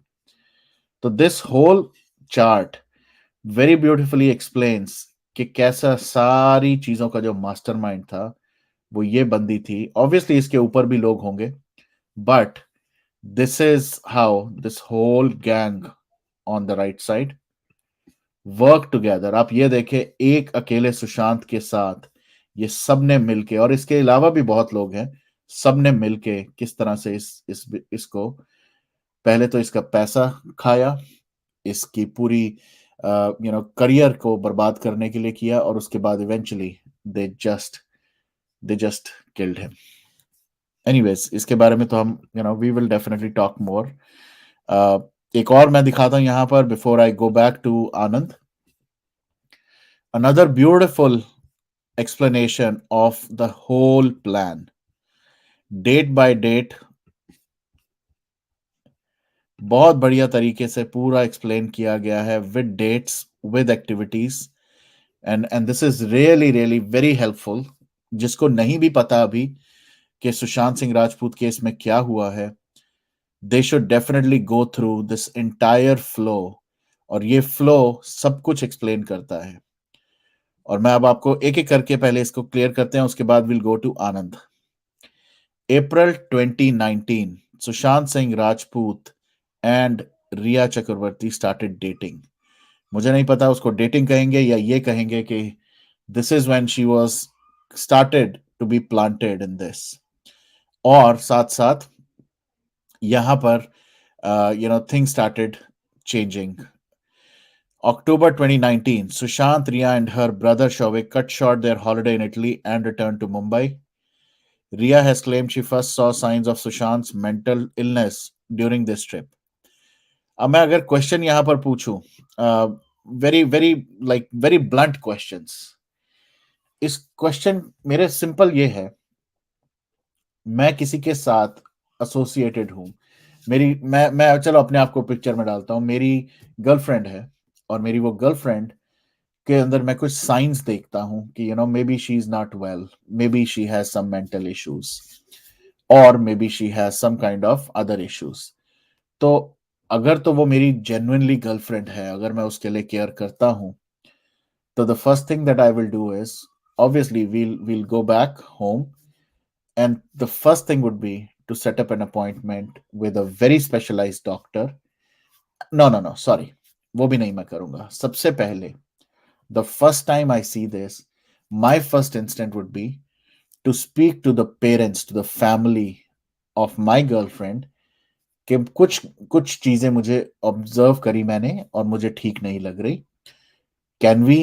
तो this whole chart very beautifully explains कि कैसा सारी चीजों का जो मास्टरमाइंड था वो ये बंदी थी। ऑब्वियसली इसके ऊपर भी लोग होंगे, but this is how this whole gang on the right side work together. आप ये देखें, एक अकेले सुशांत के साथ ये सब ने मिलके, और इसके अलावा भी बहुत लोग हैं, सब ने मिलके किस तरह से इसको पहले तो इसका पैसा खाया, इसकी पूरी करियर को बर्बाद करने के लिए किया, और उसके बाद eventually they just killed him. Anyways, इसके बारे में तो हम we will definitely talk more. एक और मैं दिखाता हूं यहां पर before I go back to Anand, another beautiful explanation of the whole plan, date by date, बहुत बढ़िया तरीके से पूरा एक्सप्लेन किया गया है, with dates, with activities, and this is really really very helpful. जिसको नहीं भी पता अभी कि सुशांत सिंह राजपूत केस में क्या हुआ है, they should definitely go through this entire flow, और ये फ्लो सब कुछ एक्सप्लेन करता है। और मैं अब आपको एक एक करके पहले इसको क्लियर करते हैं, उसके बाद will go to Anand. April 2019, Sushant Singh Rajput and Rhea Chakraborty started dating. मुझे नहीं पता उसको डेटिंग कहेंगे या ये कहेंगे कि this is when she was started to be planted in this. और साथ साथ यहां पर thing started changing. October 2019, Sushant, Riya, and her brother Shovik cut short their holiday in Italy and returned to Mumbai. Riya has claimed she first saw signs of Sushant's mental illness during this trip. अब मैं अगर question यहां पर पूछूं, very very very blunt questions, इस question मेरे simple ये है, मैं किसी के साथ एसोसिएटेड हूं, मैं चलो अपने आप को पिक्चर में डालता हूं, मेरी गर्लफ्रेंड है, और मेरी वो गर्लफ्रेंड के अंदर मैं कुछ साइंस देखता हूं कि maybe she is not well, maybe she has some mental issues, और maybe she has some kind of other issues. तो अगर तो वो मेरी जेन्युइनली गर्लफ्रेंड है, अगर मैं उसके लिए केयर करता हूं, तो the first thing that I will do is, obviously we'll go back home, and the first thing would be to set up an appointment with a very specialized doctor. No, sorry, वो भी नहीं मैं करूंगा। सबसे पहले, the first time I see this, my first instinct would be to speak to the parents, to the family of my girlfriend, कि कुछ कुछ चीजें मुझे ऑब्जर्व करी मैंने और मुझे ठीक नहीं लग रही। Can we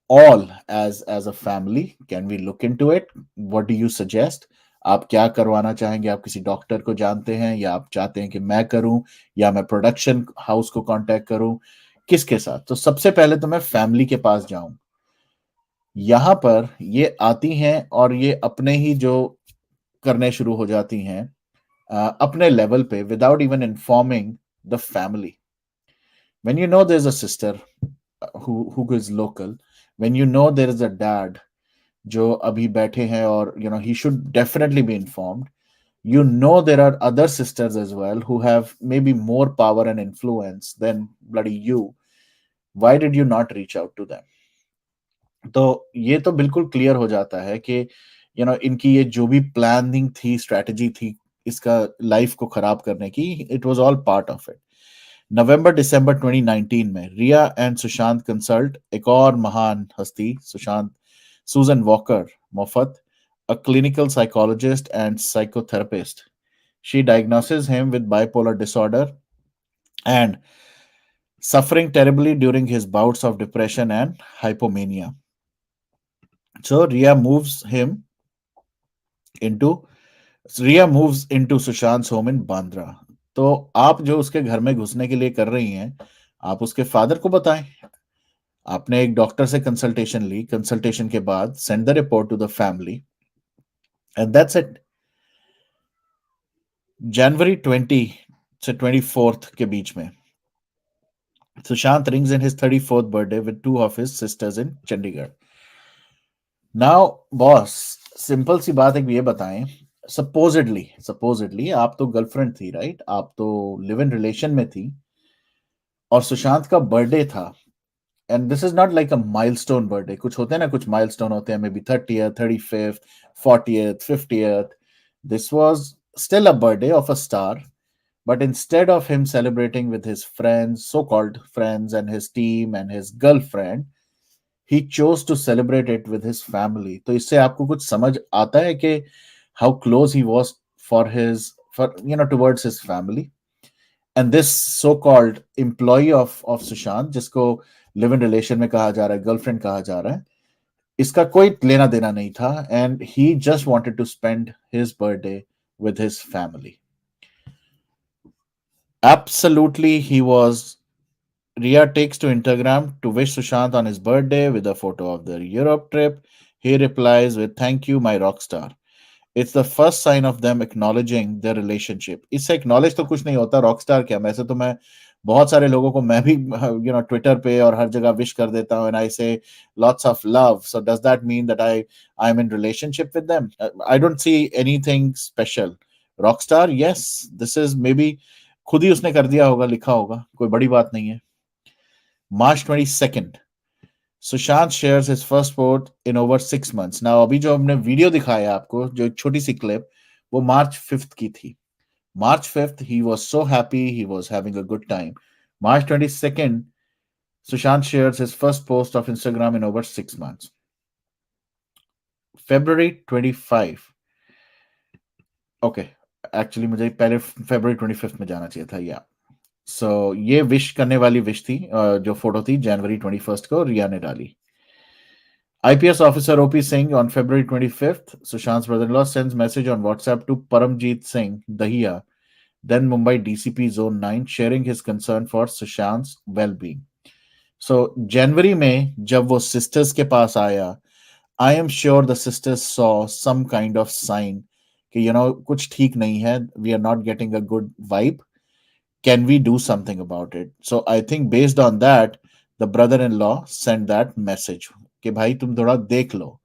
all as a family, can we look into it? What do you suggest? आप क्या करवाना चाहेंगे? आप किसी डॉक्टर को जानते हैं, या आप चाहते हैं कि मैं करूं, या मैं प्रोडक्शन हाउस को कांटेक्ट करूं, किसके साथ? तो सबसे पहले तो मैं फैमिली के पास जाऊं। यहां पर ये आती हैं और ये अपने ही जो करने शुरू हो जाती हैं अपने लेवल पे, without even informing the family. When you know there's a sister who is local, when you know there is a dad जो अभी बैठे हैं और he should definitely be informed, you know there are other sisters as well who have maybe more power and influence than bloody you. Why did you not reach out to them? तो ये तो बिल्कुल clear हो जाता है कि इनकी ये जो भी प्लानिंग थी, स्ट्रेटजी थी इसका लाइफ को खराब करने की, it was all part of it. नवंबर दिसंबर 2019 में रिया एंड सुशांत कंसल्ट एक और महान हस्ती, सुशांत सुजन वॉकर मोफत, a clinical psychologist and psychotherapist. She diagnoses him with bipolar disorder and suffering terribly during his bouts of depression and hypomania. So into Ria moves into Sushant's home in Bandra. तो आप जो उसके घर में घुसने के लिए कर रही हैं, आप उसके फादर को बताएं. आपने एक डॉक्टर से कंसल्टेशन ली, कंसल्टेशन के बाद send the report to the family and that's it. जनवरी 20 से 24 के बीच में Sushant rings in his 34th birthday with two of his sisters in Chandigarh. Now boss, simple सी बात एक ये बताएं, सपोजिडली आप तो गर्लफ्रेंड थी, राइट? आप तो लिव इन रिलेशन में थी और सुशांत का बर्थडे था. And this is not like a milestone birthday. कुछ होते हैं ना, कुछ माइलस्टोन होते हैं, may be 30th, 35th, 40th, 50th. This was still a birthday of a star. But instead of him celebrating with his friends, so called friends, and his team and his girlfriend, he chose to celebrate it with his family. तो इससे आपको कुछ समझ आता है कि how close he was for towards his family. And this so-called employee of Sushant, जिसको live in relation में कहा जा रहा है, girlfriend कहा जा रहा है, इसका कोई लेना देना नहीं था, and he just wanted to spend his birthday with his family. Absolutely, he was. Ria takes to Instagram to wish Sushant on his birthday with a photo of their Europe trip. He replies with "Thank you, my rock star." It's the first sign of them acknowledging their relationship. इससे acknowledge तो कुछ नहीं होता, Rockstar क्या. वैसे तो मैं बहुत सारे लोगों को मैं भी ट्विटर पे और हर जगह विश कर देता हूँ, and I say lots of love. So does that mean that I'm in relationship with them? I don't see anything special. Rockstar, yes, this is maybe खुद ही उसने कर दिया होगा, लिखा होगा, कोई बड़ी बात नहीं है. March 22nd, Sushant shares his first post इन ओवर 6 months. नाउ अभी जो हमने वीडियो दिखाया आपको, जो एक छोटी सी क्लिप, वो March 5th की थी. March 5th, he was so happy, he was having a good time. March 22nd, Sushant shares his first post of Instagram in over 6 months. February 25. Okay, actually मुझे पहले February 25th में जाना चाहिए था. या सो ये विश करने वाली विश थी, जो फोटो थी January 21st को रिया ने डाली. IPS officer OP Singh on February 25th, Sushant's brother-in-law sends message on WhatsApp to Paramjeet Singh Dahiya, then Mumbai DCP Zone 9, sharing his concern for Sushant's well-being. So January में जब वो sisters के पास आया, I am sure the sisters saw some kind of sign कि कुछ ठीक नहीं है, we are not getting a good vibe. Can we do something about it? So I think based on that, the brother-in-law sent that message कि भाई तुम थोड़ा देख लो.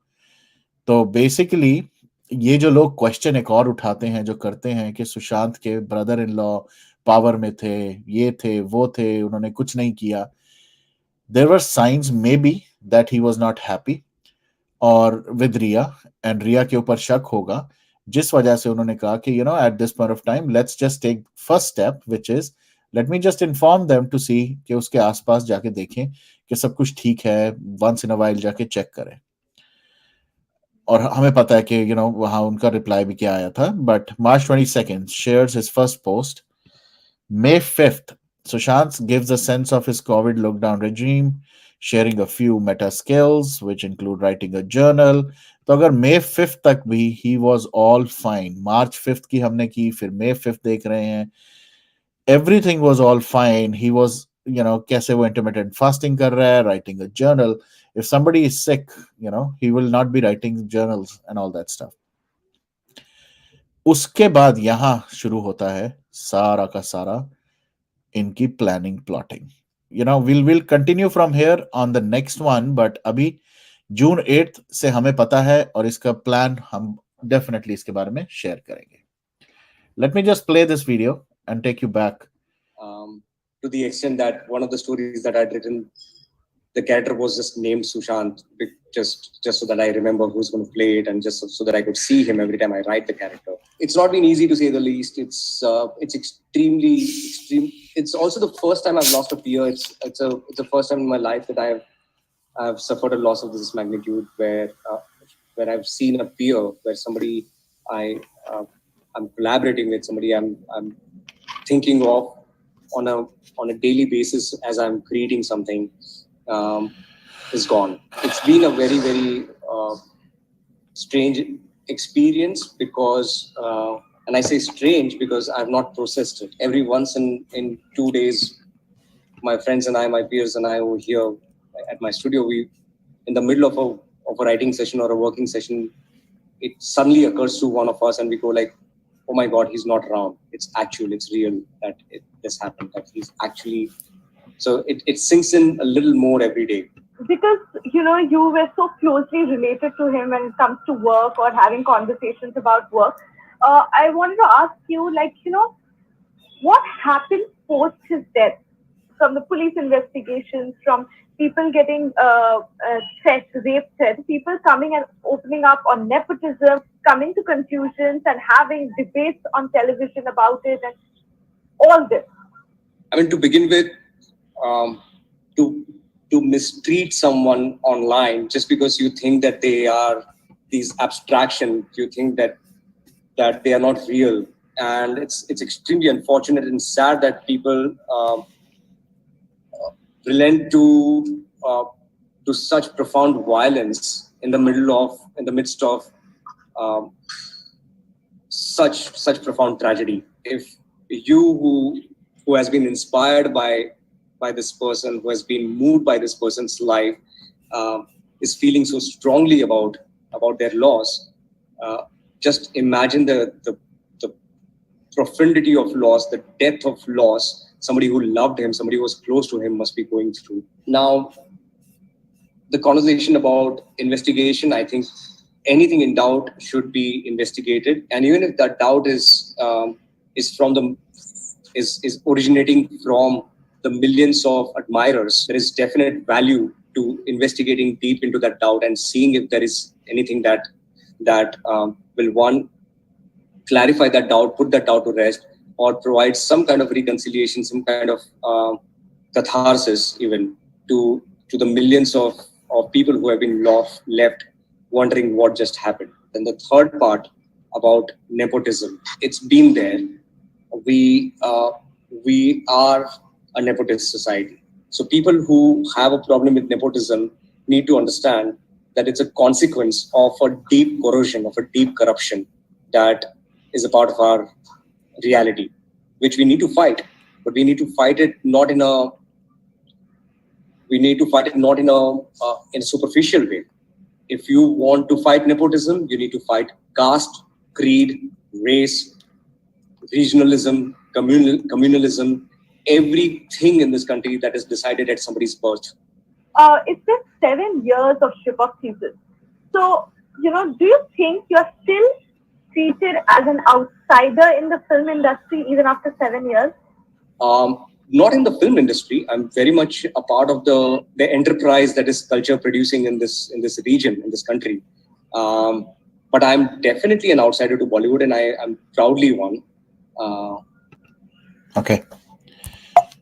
तो बेसिकली ये जो लोग क्वेश्चन एक और उठाते हैं, जो करते हैं कि सुशांत के ब्रदर इन लॉ पावर में थे, ये थे, वो थे, उन्होंने कुछ नहीं किया. There were signs maybe that he was not happy और विद रिया, एंड रिया के ऊपर शक होगा, जिस वजह से उन्होंने कहा कि at this point of time let's just take first step, which is let me just inform them to see कि उसके आसपास जाके देखें कि सब कुछ ठीक है, वंस इन अ वाइल जाके चेक करें. और हमें पता है कि वहां उनका रिप्लाई भी क्या आया था. But March 22nd shares his first post. May 5th, Sushant gives a sense of his COVID lockdown regime, sharing a few meta skills which include writing a journal. तो अगर May 5th तक भी he was all fine, March 5th की हमने की, फिर May 5th देख रहे हैं, everything was all fine. He was कैसे वो intermittent fasting कर रहा है, writing a journal. If somebody is sick, he will not be writing journals and all that stuff. उसके बाद यहाँ शुरू होता है सारा का सारा इनकी planning plotting. We'll continue from here on the next one, but अभी जून 8 से हमें पता है और इसका प्लान हम डेफिनेटली इसके बारे में शेयर करेंगे. Let me just play this video and take you back. To the extent that one of the stories that I'd written, the character was just named Sushant, just so that I remember who's going to play it, and just so that I could see him every time I write the character. It's not been easy, to say the least. It's extremely extreme. It's also the first time I've lost a peer. It's the first time in my life that I've suffered a loss of this magnitude, where I've seen a peer, where somebody I uh, I'm collaborating with, somebody I'm thinking of on a daily basis as I'm creating something, um, is gone. It's been a very very strange experience because, and I say strange because I've not processed it. Every once in 2 days, my friends and I, my peers and I over here at my studio, we in the middle of a writing session or a working session, it suddenly occurs to one of us and we go like, oh my god, he's not around. It's actual, it's real that this happened, that he's actually, so it sinks in a little more every day. Because you were so closely related to him when it comes to work or having conversations about work. I wanted to ask you, like, what happened post his death? From the police investigations, from people getting threats, rape threats, people coming and opening up on nepotism, coming to conclusions and having debates on television about it, and all this. I mean, to begin with, um, to to mistreat someone online just because you think that they are these abstraction, you think that they are not real, and it's extremely unfortunate and sad that people relent to such profound violence in the midst of um, such profound tragedy. If you who has been inspired by this person, who has been moved by this person's life, uh, is feeling so strongly about their loss, uh, just imagine the profundity of loss, the depth of loss somebody who loved him, somebody who was close to him must be going through. Now, the conversation about investigation, I think anything in doubt should be investigated, and even if that doubt is from the is originating from the millions of admirers, there is definite value to investigating deep into that doubt and seeing if there is anything that will, one, clarify that doubt, put that doubt to rest, or provide some kind of reconciliation, some kind of catharsis, even to the millions of people who have been left wondering what just happened. Then the third part about nepotism, it's been there. We are a nepotist society. So people who have a problem with nepotism need to understand that it's a consequence of a deep corrosion, of a deep corruption that is a part of our reality, which we need to fight. But we need to fight it not in a in a superficial way. If you want to fight nepotism, you need to fight caste, creed, race, regionalism, communalism, everything in this country that is decided at somebody's birth. It's been 7 years of Ship of Thesis. So, do you think you're still treated as an outsider in the film industry even after 7 years? Not in the film industry. I'm very much a part of the enterprise that is culture producing in this region, in this country. But I'm definitely an outsider to Bollywood, and I'm proudly one. Okay.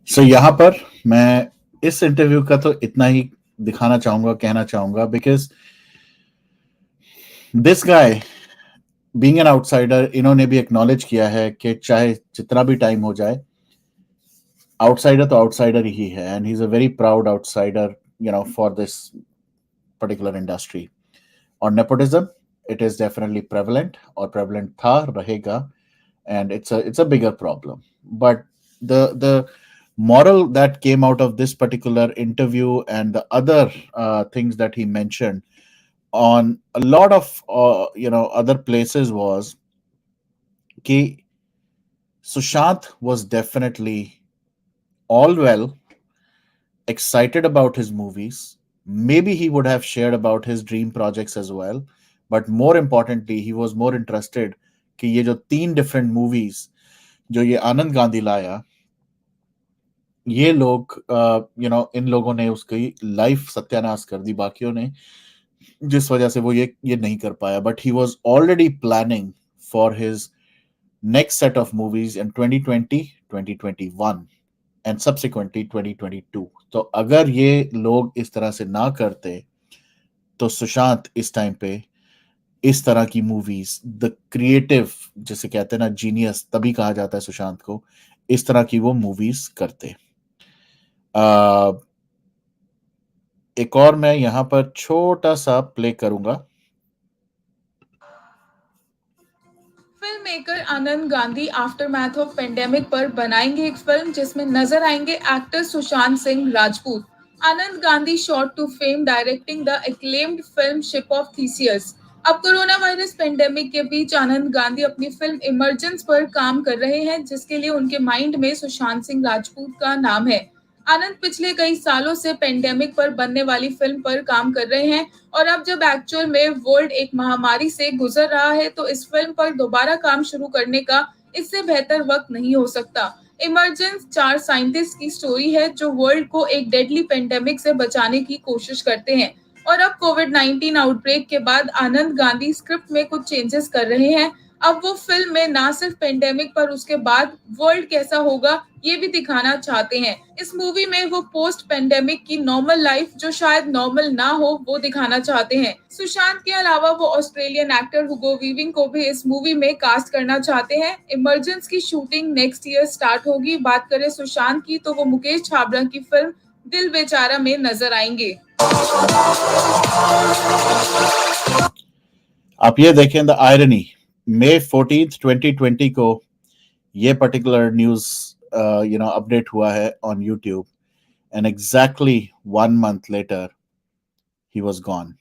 So यहाँ पर मैं इस interview का तो इतना ही दिखाना चाहूंगा, कहना चाहूंगा, because this guy being an outsider, इन्होंने भी एक्नॉलेज किया है कि चाहे जितना भी टाइम हो जाए, आउटसाइडर तो आउटसाइडर ही है, and he's a very proud outsider, for this particular industry. On nepotism, it is definitely prevalent, or prevalent tha, rahega, and it's a bigger problem. But the moral that came out of this particular interview and the other things that he mentioned on a lot of other places was कि Sushant was definitely all well, excited about his movies. Maybe he would have shared about his dream projects as well. But more importantly, he was more interested कि ये जो तीन different movies जो ये आनंद गांधी लाया, ये लोग इन लोगों ने उसकी लाइफ सत्यानाश कर दी बाकियों ने, जिस वजह से वो ये नहीं कर पाया. But he was already planning for his next set of movies in 2020, 2021 and subsequently 2022. तो अगर ये लोग इस तरह से ना करते तो सुशांत इस टाइम पे इस तरह की मूवीज, द क्रिएटिव जिसे कहते हैं ना, जीनियस तभी कहा जाता है सुशांत को, इस तरह की वो मूवीज करते. आ, एक और मैं यहाँ पर छोटा सा प्ले करूंगा. Film maker Anand Gandhi aftermath of pandemic पर बनाएंगे एक फिल्म जिसमें नजर आएंगे actor Sushant Singh Rajput. Anand Gandhi shot to fame directing the acclaimed film ship of Theseus. अब कोरोना वायरस पेंडेमिक के बीच आनंद गांधी अपनी फिल्म इमरजेंस पर काम कर रहे हैं, जिसके लिए उनके माइंड में सुशांत सिंह राजपूत का नाम है. आनंद पिछले कई सालों से पेंडेमिक पर बनने वाली फिल्म पर काम कर रहे हैं और अब जब एक्चुअल में वर्ल्ड एक महामारी से गुजर रहा है तो इस फिल्म पर दोबारा काम शुरू करने का इससे बेहतर वक्त नहीं हो सकता. इमरजेंस चार साइंटिस्ट की स्टोरी है जो वर्ल्ड को एक डेडली पेंडेमिक से बचाने की कोशिश करते हैं और अब कोविड-19 आउटब्रेक के बाद आनंद गांधी स्क्रिप्ट में कुछ चेंजेस कर रहे हैं. अब वो फिल्म में ना सिर्फ पेंडेमिक पर उसके बाद वर्ल्ड कैसा होगा ये भी दिखाना चाहते हैं. इस मूवी में वो पोस्ट पेंडेमिक की नॉर्मल लाइफ जो शायद नॉर्मल ना हो वो दिखाना चाहते हैं. सुशांत के अलावा वो ऑस्ट्रेलियन एक्टर हुगो वीविंग को भी इस मूवी में कास्ट करना चाहते हैं. इमरजेंस की शूटिंग नेक्स्ट ईयर स्टार्ट होगी. बात करें सुशांत की तो वो मुकेश छाबड़ा की फिल्म दिल बेचारा में नजर आएंगे. आप ये देखें द आयरनी. May 14th 2020 को ये पर्टिकुलर न्यूज अपडेट हुआ है on YouTube, and exactly 1 month later he was gone.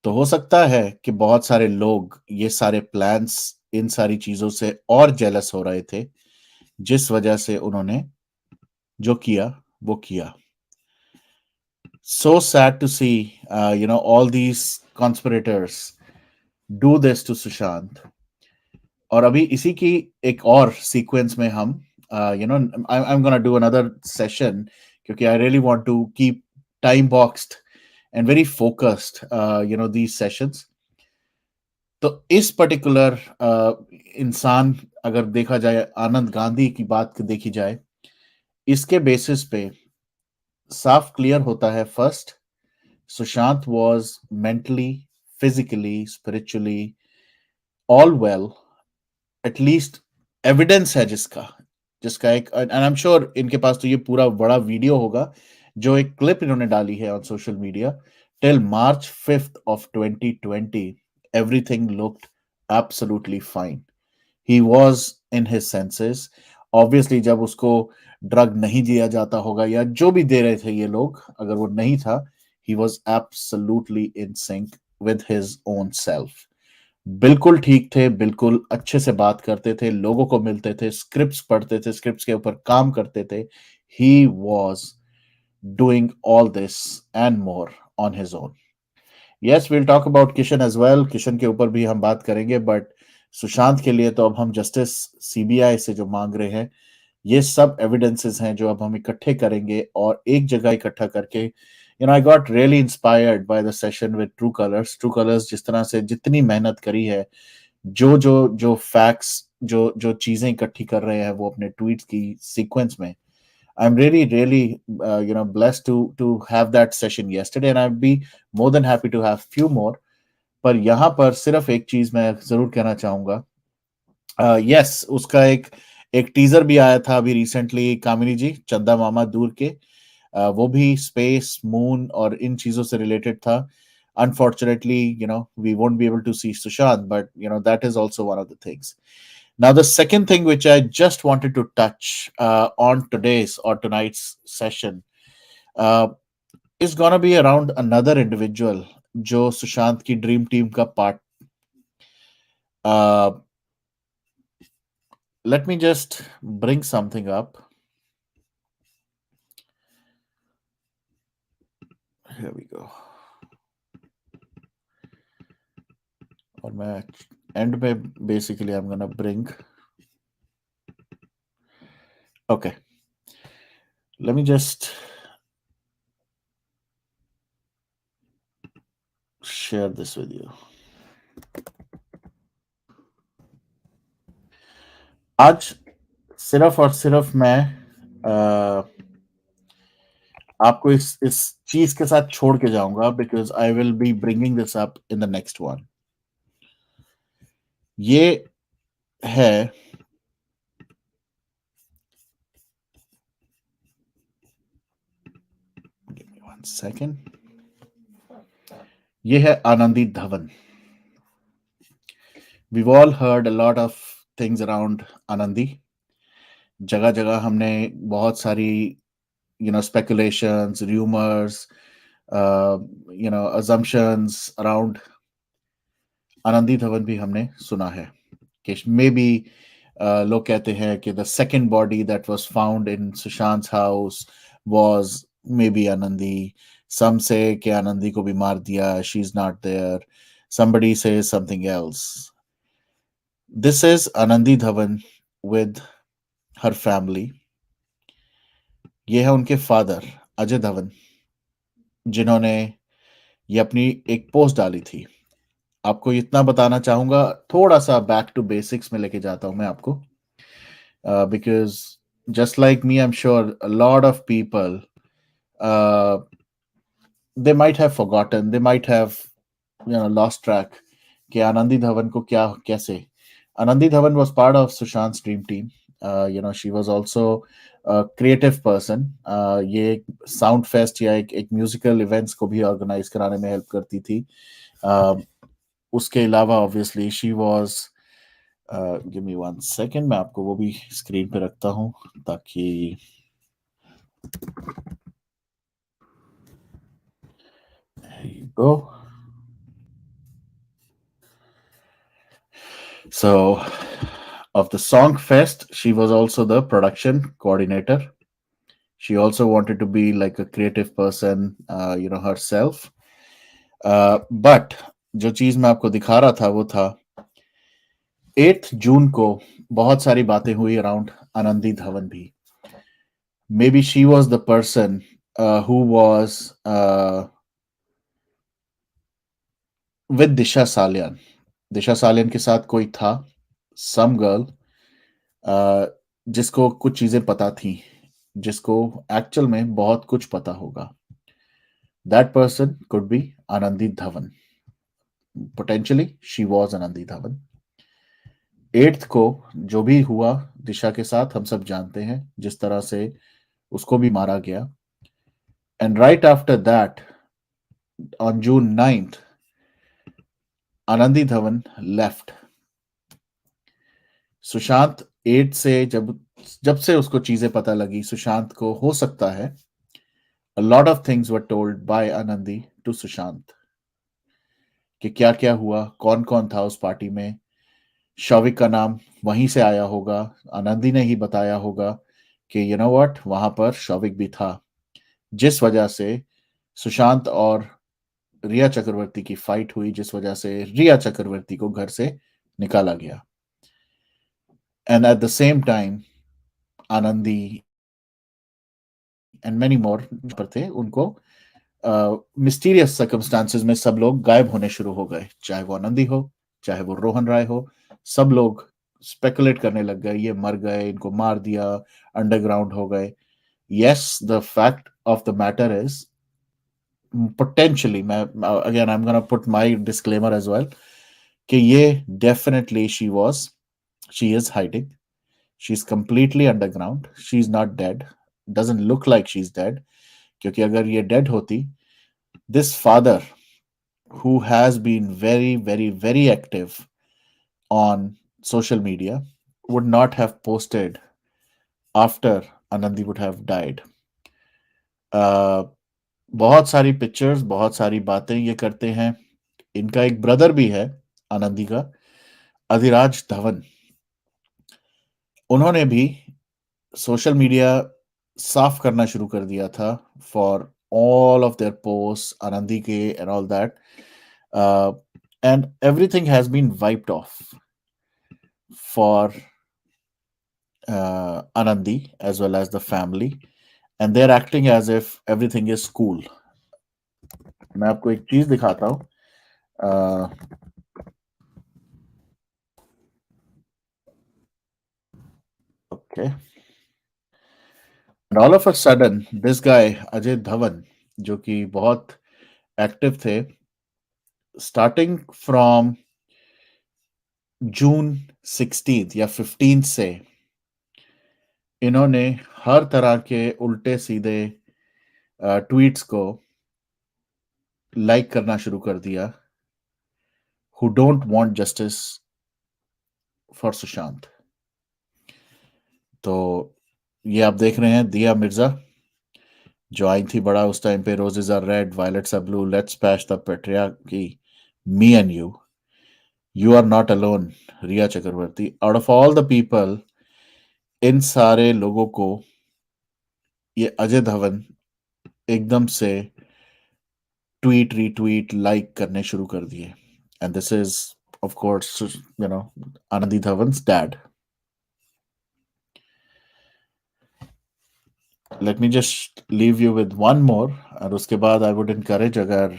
तो हो सकता है कि बहुत सारे लोग ये सारे प्लान्स, इन सारी चीजों से और जेलस हो रहे थे, जिस वजह से उन्होंने जो किया वो किया. So sad to see, all these conspirators do this to Sushant. और अभी इसी की एक और सीक्वेंस में हम I'm gonna do another session क्योंकि I really want to keep time boxed and very focused, these sessions. तो इस पर्टिकुलर इंसान, अगर देखा जाए आनंद गांधी की बात देखी जाए, इसके बेसिस पे साफ क्लियर होता है. First, Sushant was mentally, physically, spiritually all well. At least evidence है जिसका जिसका एक, एंड आई एम श्योर इनके पास तो ये पूरा बड़ा वीडियो होगा जो एक क्लिप इन्होंने डाली है on social media. Till March 5th of 2020 everything looked absolutely fine. He was in his senses. Obviously जब उसको ड्रग नहीं दिया जाता होगा या जो भी दे रहे थे ये लोग, अगर वो नहीं था, he was absolutely in sync with his own self. बिल्कुल ठीक थे, बिल्कुल अच्छे से बात करते थे, लोगों को मिलते थे, स्क्रिप्ट्स पढ़ते थे, स्क्रिप्ट्स के ऊपर काम करते थे. He was doing all this and more on his own. Yes, we'll talk about Kishan as well. Kishan के ऊपर भी हम बात करेंगे, बट सुशांत के लिए तो अब हम जस्टिस सीबीआई से जो मांग रहे हैं, ये सब एविडेंसेस हैं जो अब हम इकट्ठे करेंगे और एक जगह इकट्ठा करके, I got really inspired by the session with True Colors. True Colors जिस तरह से जितनी मेहनत करी है, जो जो जो फैक्ट्स, जो जो चीजें इकट्ठी कर रहे हैं वो अपने ट्वीट्स की सीक्वेंस में. I'm really blessed to have that session yesterday, and I'd be more than happy to have few more. पर यहाँ पर सिर्फ एक चीज मैं जरूर कहना चाहूंगा. यस, उसका एक एक टीजर भी आया था अभी रिसेंटली, कामिनी जी, चंदा मामा दूर के. वो भी स्पेस, मून और इन चीजों से रिलेटेड था. Unfortunately, we won't be able to see Sushant, but that is also one of the things. Now, the second thing which I just wanted to touch on today's or tonight's session uh, is gonna be around another individual जो सुशांत की dream team का part Let me just bring something up. Here we go. और मैं and में basically I'm gonna bring. Okay, let me just share this with you. आज सिर्फ और सिर्फ मैं आपको इस चीज के साथ छोड़ के जाऊंगा because I will be bringing this up in the next one. ये है वन सेकेंड. ये है Anandi Dhawan. We've all heard a lot of things around Anandi. जगह जगह हमने बहुत सारी speculations, rumors, assumptions around Anandi Dhawan भी हमने सुना है कि मे बी लोग कहते हैं कि the second body that was found in Sushant house was maybe Anandi. Some say कि आनंदी को भी मार दिया, she is not there. somebody says something else. This is Anandi Dhawan with her family. ये है उनके फादर अजय धवन, जिन्होंने ये अपनी एक पोस्ट डाली थी. आपको इतना बताना चाहूंगा, थोड़ा सा बैक टू बेसिक्स में लेके जाता हूं मैं आपको, because just like me I am sure a lot of people they might have forgotten, they might have lost track कि आनंदी धवन को क्या कैसे. Anandi Dhawan was part of Sushant's dream team. She was also a creative person. ये sound fest या एक musical events को भी organise कराने में हेल्प करती थी. उसके अलावा obviously she was, give me one second, मैं आपको वो भी स्क्रीन पे रखता हूं ताकि there you go. So of the song fest, she was also the production coordinator. She also wanted to be like a creative person, herself. But जो चीज मैं आपको दिखा रहा था वो था 8 जून को बहुत सारी बातें हुई अराउंड आनंदी धवन भी. Maybe she was the person who was with Disha Salian. Disha Salian के साथ कोई था, सम गर्ल, जिसको कुछ चीजें पता थी, जिसको एक्चुअल में बहुत कुछ पता होगा. That person could be Anandi Dhawan. Potentially she was Anandi Dhawan. 8th को जो भी हुआ दिशा के साथ हम सब जानते हैं, जिस तरह से उसको भी मारा गया. And right after that on June 9th Anandi Dhawan left. Sushant 8 से जब जब से उसको चीजें पता लगी, सुशांत को हो सकता है a lot of things were told by Anandi to Sushant कि क्या क्या हुआ, कौन कौन था उस पार्टी में. शौविक का नाम वहीं से आया होगा, आनंदी ने ही बताया होगा कि यू नो व्हाट, वहां पर शौविक भी था, जिस वजह से सुशांत और रिया चक्रवर्ती की फाइट हुई, जिस वजह से रिया चक्रवर्ती को घर से निकाला गया. And eight the same time Anandi and many more पर थे, उनको मिस्टीरियस सर्कमस्टांसेस में सब लोग गायब होने शुरू हो गए. चाहे वो आनंदी हो, चाहे वो रोहन राय हो, सब लोग स्पेकुलेट करने लग गए, ये मर गए, इनको मार दिया, अंडरग्राउंड हो गए. Yes, the fact of the matter is potentially, मैं again I am gonna put my disclaimer as well, कि ये definitely she is hiding. She is completely underground. She is not dead. Doesn't look like she is dead. क्योंकि अगर ये dead होती, this father who has been very, very, very active on social media would not have posted after Anandi would have died. बहुत सारी pictures, बहुत सारी बातें ये करते हैं. इनका एक ब्रदर भी है आनंदी का, अधिराज धवन. उन्होंने भी सोशल मीडिया साफ करना शुरू कर दिया था for all of their posts, Anandi ke and all that. Uh, and everything has been wiped off for Anandi as well as the family. And they're acting as if everything is cool. मैं आपको एक चीज दिखाता हूँ. Okay. And all of a sudden, this guy, Ajay Dhawan, जो कि बहुत active थे, स्टार्टिंग फ्रॉम जून 16 या 15 से इन्होंने हर तरह के उल्टे सीधे ट्वीट्स को लाइक करना शुरू कर दिया who don't want justice for Sushant. तो ये आप देख रहे हैं दिया मिर्जा जो आई थी बड़ा उस टाइम पे, roses are red violets are blue, let's patch the patriarchy, me and you are not alone, Rhea Chakraborty. Out of all the people, इन सारे लोगों को ये अजय धवन एकदम से ट्वीट रीट्वीट लाइक करने शुरू कर दिए. And this is of course Anandi Dhawan's dad. Let me just leave you with one more, और उसके बाद आई वुड इनकरेज अगर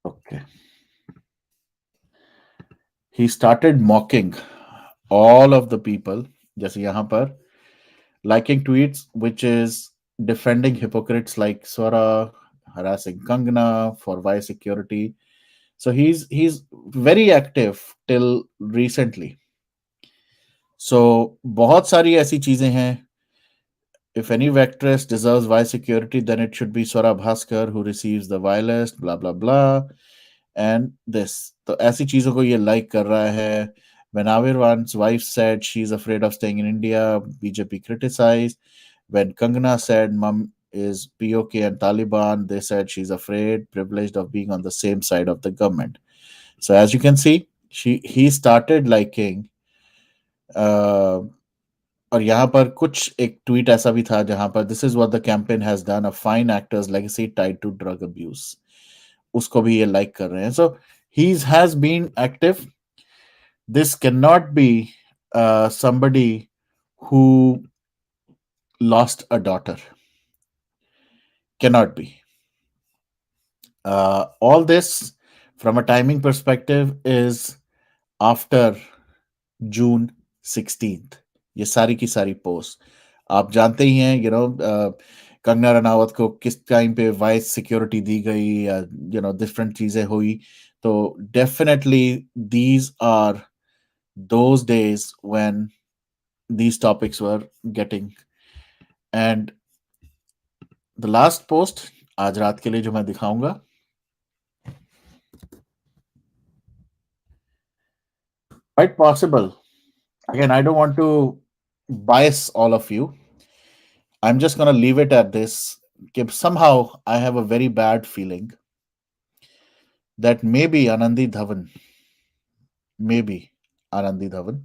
okay, he started mocking all of the people, जैसे यहाँ पर liking tweets which is defending hypocrites like Swara, harassing Kangana for why security. So he's very active till recently. So बहुत सारी ऐसी चीजें हैं. If any actress deserves why security, then it should be Swara Bhaskar who receives the vilest, blah blah blah. And this, तो ऐसी चीजों को ये लाइक कर रहा है. When Avirvan's wife said she's afraid of staying in India, BJP criticized. When Kangana said mum is POK and Taliban, they said she's afraid, privileged of being on the same side of the government. So as you can see, he started liking. और यहाँ पर कुछ एक tweet ऐसा भी था जहां पर this is what the campaign has done, a fine actor's legacy tied to drug abuse, उसको भी ये लाइक कर रहे हैं. So he has been active. This cannot be somebody who lost a daughter. Cannot be. All this, from a timing perspective, is after June 16th. ये सारी की सारी पोस्ट आप जानते ही हैं. कंगना रनावत को किस टाइम पे वाइस सिक्योरिटी दी गई, या डिफरेंट चीजें हुई. तो definitely these are those days when these topics were getting. And the last post आज रात के लिए जो मैं दिखाऊंगा, quite possible, again I don't want to bias all of you, I'm just going to leave it at this. Somehow I have a very bad feeling that maybe Anandi Dhawan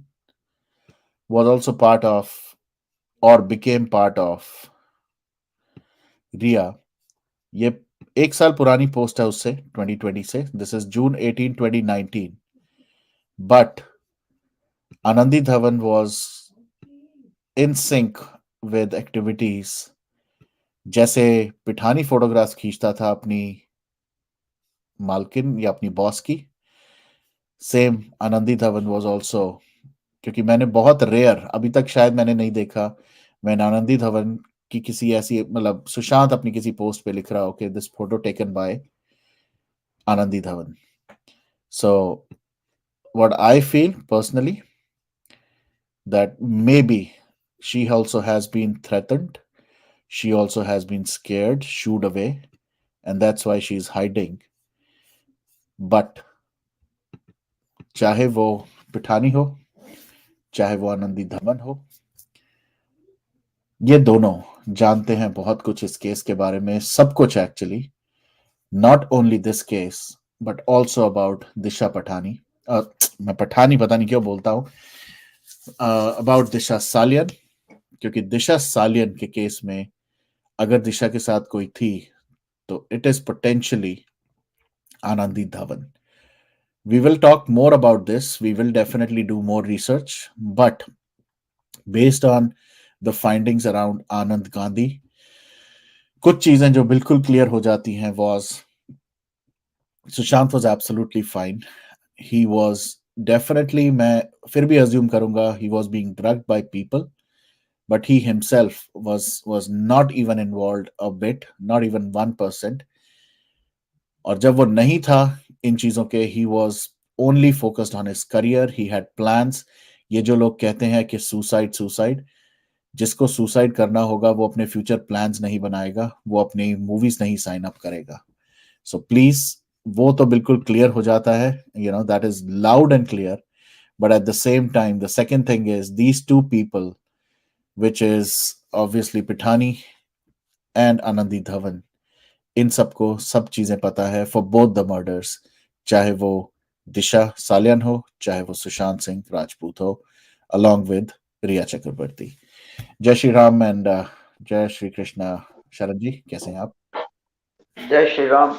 was also part of or became part of रिया. ये एक साल पुरानी post है उससे, 2020 से. This is June 18 2019. But Anandi Dhawan was in sync with activities. जैसे Pithani photographs खींचता था अपनी मालकिन या अपनी बॉस की, same Anandi Dhawan was also. क्योंकि मैंने बहुत रेयर, अभी तक शायद मैंने नहीं देखा, मैंने आनंदी धवन की किसी ऐसी, मतलब सुशांत अपनी किसी पोस्ट पे लिख रहा हो कि this photo taken by Anandi Dhawan. So what I feel personally, that maybe she also has been threatened, she also has been scared, shooed away, and that's why she's hiding. But चाहे वो पिठानी हो, चाहे वो आनंदी धवन हो, ये दोनों जानते हैं बहुत कुछ इस केस के बारे में, सब कुछ actually. Not only this case, but also about Disha Patani. मैं पठानी पता नहीं क्यों बोलता हूँ, अबाउट दिशा सालियन, क्योंकि दिशा सालियन के केस में अगर दिशा के साथ कोई थी तो it is potentially Anandi Dhawan. We will talk more about this. We will definitely do more research. But based on the findings around Anand Gandhi, कुछ चीजें जो बिल्कुल क्लियर हो जाती हैं was Sushant was absolutely fine. He was definitely, मैं फिर भी assume करूंगा, he was being drugged by people, but he himself was not even involved a bit, not even 1%. और जब वो नहीं था इन चीजों के, he was only focused on his career, he had plans. ये जो लोग कहते हैं कि सुसाइड सुसाइड, जिसको सुसाइड करना होगा वो अपने फ्यूचर प्लान्स नहीं बनाएगा, वो अपनी मूवीज नहीं साइन अप करेगा. सो प्लीज, वो तो बिल्कुल क्लियर हो जाता है, you know, that is loud and clear. But at the same time the second thing is these two people, which is obviously Pithani and Anandi Dhawan, इन सबको सब चीजें पता है फॉर बोथ द मर्डर्स, चाहे वो दिशा सालियन हो, चाहे वो सुशांत सिंह राजपूत हो, along with रिया चक्रवर्ती. जय श्री राम एंड जय श्री कृष्णा. शरण जी, कैसे हैं आप? जय श्री राम,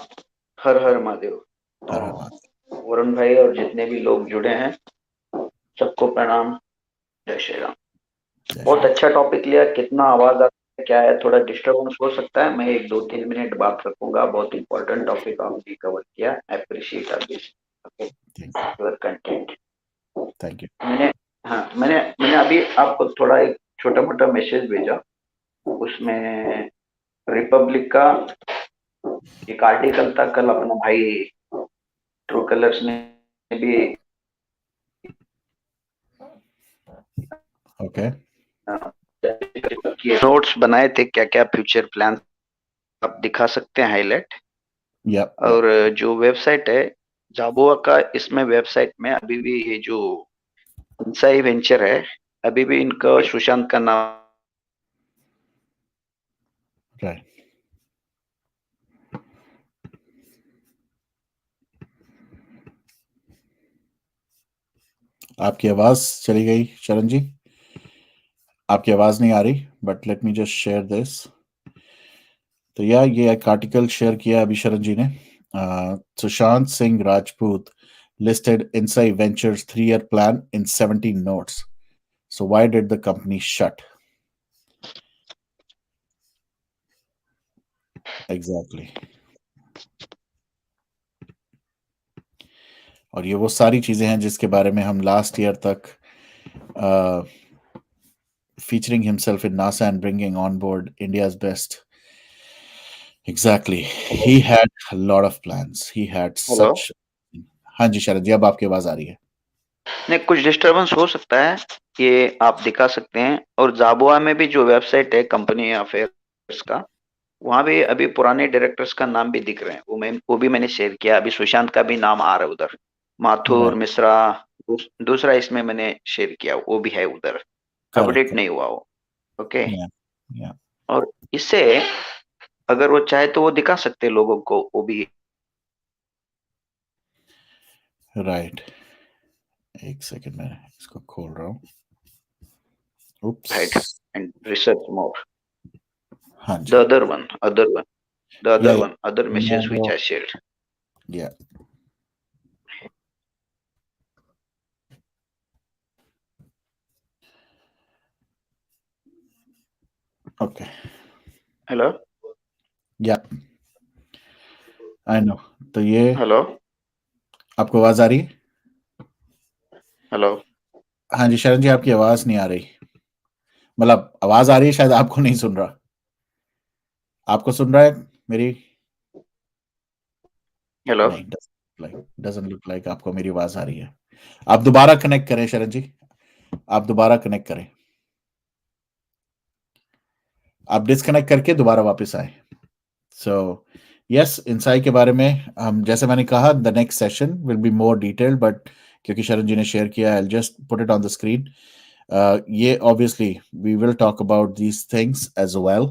हर हर महादेव. हर हर महादेव. वरुण भाई और जितने भी लोग जुड़े हैं सबको प्रणाम. जय श्री राम. बहुत अच्छा टॉपिक लिया. कितना आवाज आ रहा है, क्या है, थोड़ा डिस्टर्बेंस हो सकता है. मैं 1 2 3 मिनट बात रखूंगा. बहुत इंपॉर्टेंट टॉपिक आपने कवर किया. अप्रिशिएट आप this your content. Thank you. मैंने अभी आपको थोड़ा एक छोटा मोटा मैसेज भेजा. उसमें रिपब्लिक का एक आर्टिकल था. कल अपना भाई ट्रू कलर्स ने भी ओके. नोट्स बनाए थे, क्या क्या फ्यूचर प्लान आप दिखा सकते हैं हाईलाइट. या और जो वेबसाइट है जाबोआ का, इसमें वेबसाइट में अभी भी ये जो इंसाई वेंचर है, अभी भी इनका सुशांत का नाम राइट. आपकी आवाज चली गई शरण जी, आपकी आवाज नहीं आ रही. But let me just share this. तो या ये एक आर्टिकल शेयर किया अभी शरण जी ने. Sushant Singh Rajput listed Inside Ventures 3-year plan in 17 notes. So why did the company shut? Exactly. और ये वो सारी चीजें हैं जिसके बारे में हम लास्ट ईयर तक featuring himself in NASA and bringing on board India's best. Exactly. He had a lot of plans. He had hello. such. हाँ जी शरद जी, अब आपकी आवाज आ रही है. नहीं, कुछ डिस्टरबेंस हो सकता है, ये आप दिखा सकते हैं. और जाबोआ में भी जो वेबसाइट है कंपनी अफेयर्स का, वहां भी अभी पुराने डायरेक्टर्स का नाम भी दिख रहे हैं. वो भी मैंने शेयर किया. अभी सुशांत का भी नाम आ रहा है उधर. माथुर Right. मिश्रा दूसरा इसमें मैंने शेयर किया, वो भी है उधर. अपडेट नहीं हुआ वो. ओके. Yeah. Yeah. और इससे अगर वो चाहे तो वो दिखा सकते हैं लोगों को, वो भी. Right. एक सेकंड में इसको खोल रहा हूँ. Right. Oops. And research more. हाँ जी. The other one, Yeah. other message which I shared. Yeah. Okay. Hello. Yeah. I know. तो ये हेलो. आपको आवाज आ रही है? हेलो. हाँ जी शरण जी, आपकी आवाज नहीं आ रही. मतलब आवाज आ रही है, शायद आपको नहीं सुन रहा. आपको सुन रहा है मेरी? हेलो. नहीं, doesn't look like आपको मेरी आवाज आ रही है. आप दोबारा कनेक्ट करें शरण जी, आप दोबारा कनेक्ट करें. आप डिस्कनेक्ट करके दोबारा वापस आए. सो यस, इंसाई के बारे में हम, जैसे मैंने कहा, the next session will be more detailed, but क्योंकि शरण जी ने शेयर किया, I just put it on the screen. ये obviously we will talk about these things as well.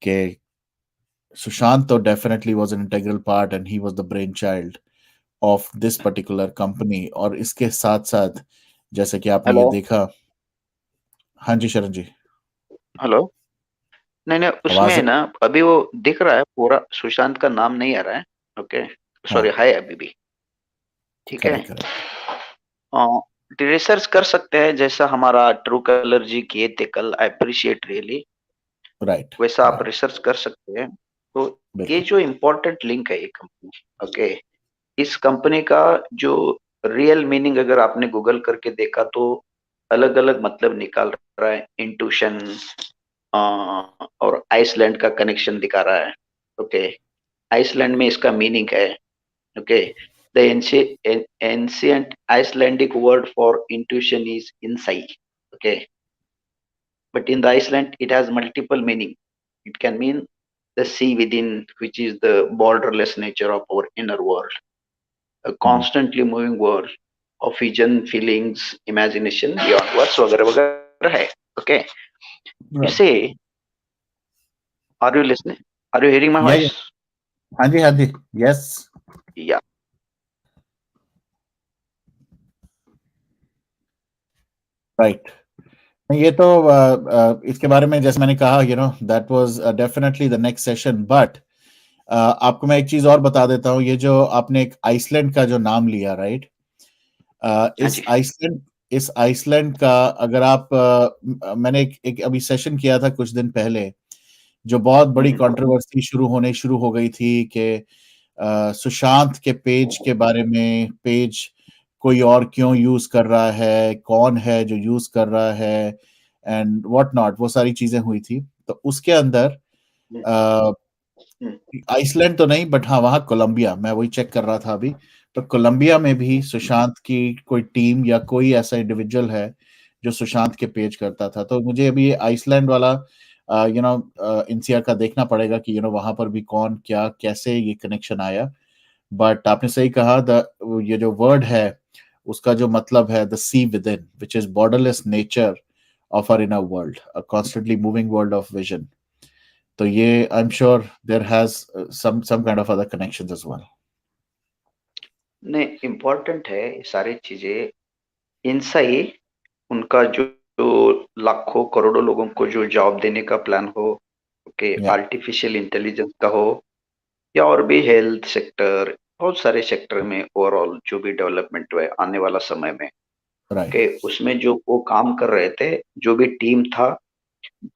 के सुशांत तो definitely was an integral part and he was the brainchild of this particular company. और इसके साथ साथ जैसे कि आपने ये हेलो देखा। हाँ जी शरण जी। हेलो। नहीं नहीं, आवाज उसमें ना अभी वो दिख रहा है पूरा, सुशांत का नाम नहीं आ रहा है। ओके, हाँ, सॉरी, है अभी भी। ठीक है। Correct correct. रिसर्च कर सकते हैं, जैसा हमारा ट्रू कलर जी किए थे कल, आई अप्रिशिएट रियली। राइट वैसा आप राइट। रिसर्च कर सकते हैं। तो ये बिल्कुल। जो इम्पोर्टेंट लिंक है ये कंपनी, ओके, इस कंपनी का जो रियल मीनिंग अगर आपने गूगल करके देखा तो अलग अलग मतलब निकाल रहा है। इंट्यूशन और आइसलैंड का कनेक्शन दिखा रहा है। ओके, आइसलैंड में इसका मीनिंग है। Okay, the ancient Icelandic word for intuition is insight. Okay, but in the Iceland it has multiple meaning. It can mean the sea within, which is the borderless nature of our inner world, a hmm, constantly moving world of vision, feelings, imagination beyond words वगैरह वगैरह है. Okay, you right. say, are you listening? Are you hearing my या voice? हाँ जी हाँ जी। Yes. Yeah. Right. ये तो इसके बारे में जैसे मैंने कहा, that was definitely the next session. But आपको मैं एक चीज और बता देता हूँ। ये जो आपने एक आइसलैंड का जो नाम लिया, राइट? हाँ इस जी. आइसलैंड इस आइसलैंड का अगर आप मैंने एक अभी सेशन किया था कुछ दिन पहले, जो बहुत बड़ी हम्म, कंट्रोवर्सी शुरू हो गई थी कि सुशांत के पेज के बारे में, पेज कोई और क्यों यूज कर रहा है, कौन है जो यूज कर रहा है, एंड व्हाट नॉट, वो सारी चीजें हुई थी। तो उसके अंदर हम्म, हम्म, आइसलैंड तो नहीं, बट हाँ वहाँ कोलंबिया, मैं वही चेक कर रहा था अभी। तो कोलंबिया में भी सुशांत की कोई टीम या कोई ऐसा इंडिविजुअल है जो सुशांत के पेज करता था। तो मुझे अभी ये आइसलैंड वाला इंसिया का देखना पड़ेगा कि वहां पर भी कौन, क्या, कैसे ये कनेक्शन आया। बट आपने सही कहा, द ये जो वर्ड है उसका जो मतलब है the sea within, which is borderless nature of our inner world, a constantly moving world of vision. तो ये I am sure there has some kind of other connections as well. नहीं, important है ये सारी चीजें। इनसाई उनका जो लाखों करोड़ों लोगों को जो जॉब देने का प्लान हो, ओके, Yeah, आर्टिफिशियल इंटेलिजेंस का हो, या और भी हेल्थ सेक्टर, बहुत सारे सेक्टर में ओवरऑल जो भी डेवलपमेंट हुआ है आने वाला समय में, right, ओके, उसमें जो वो काम कर रहे थे, जो भी टीम था,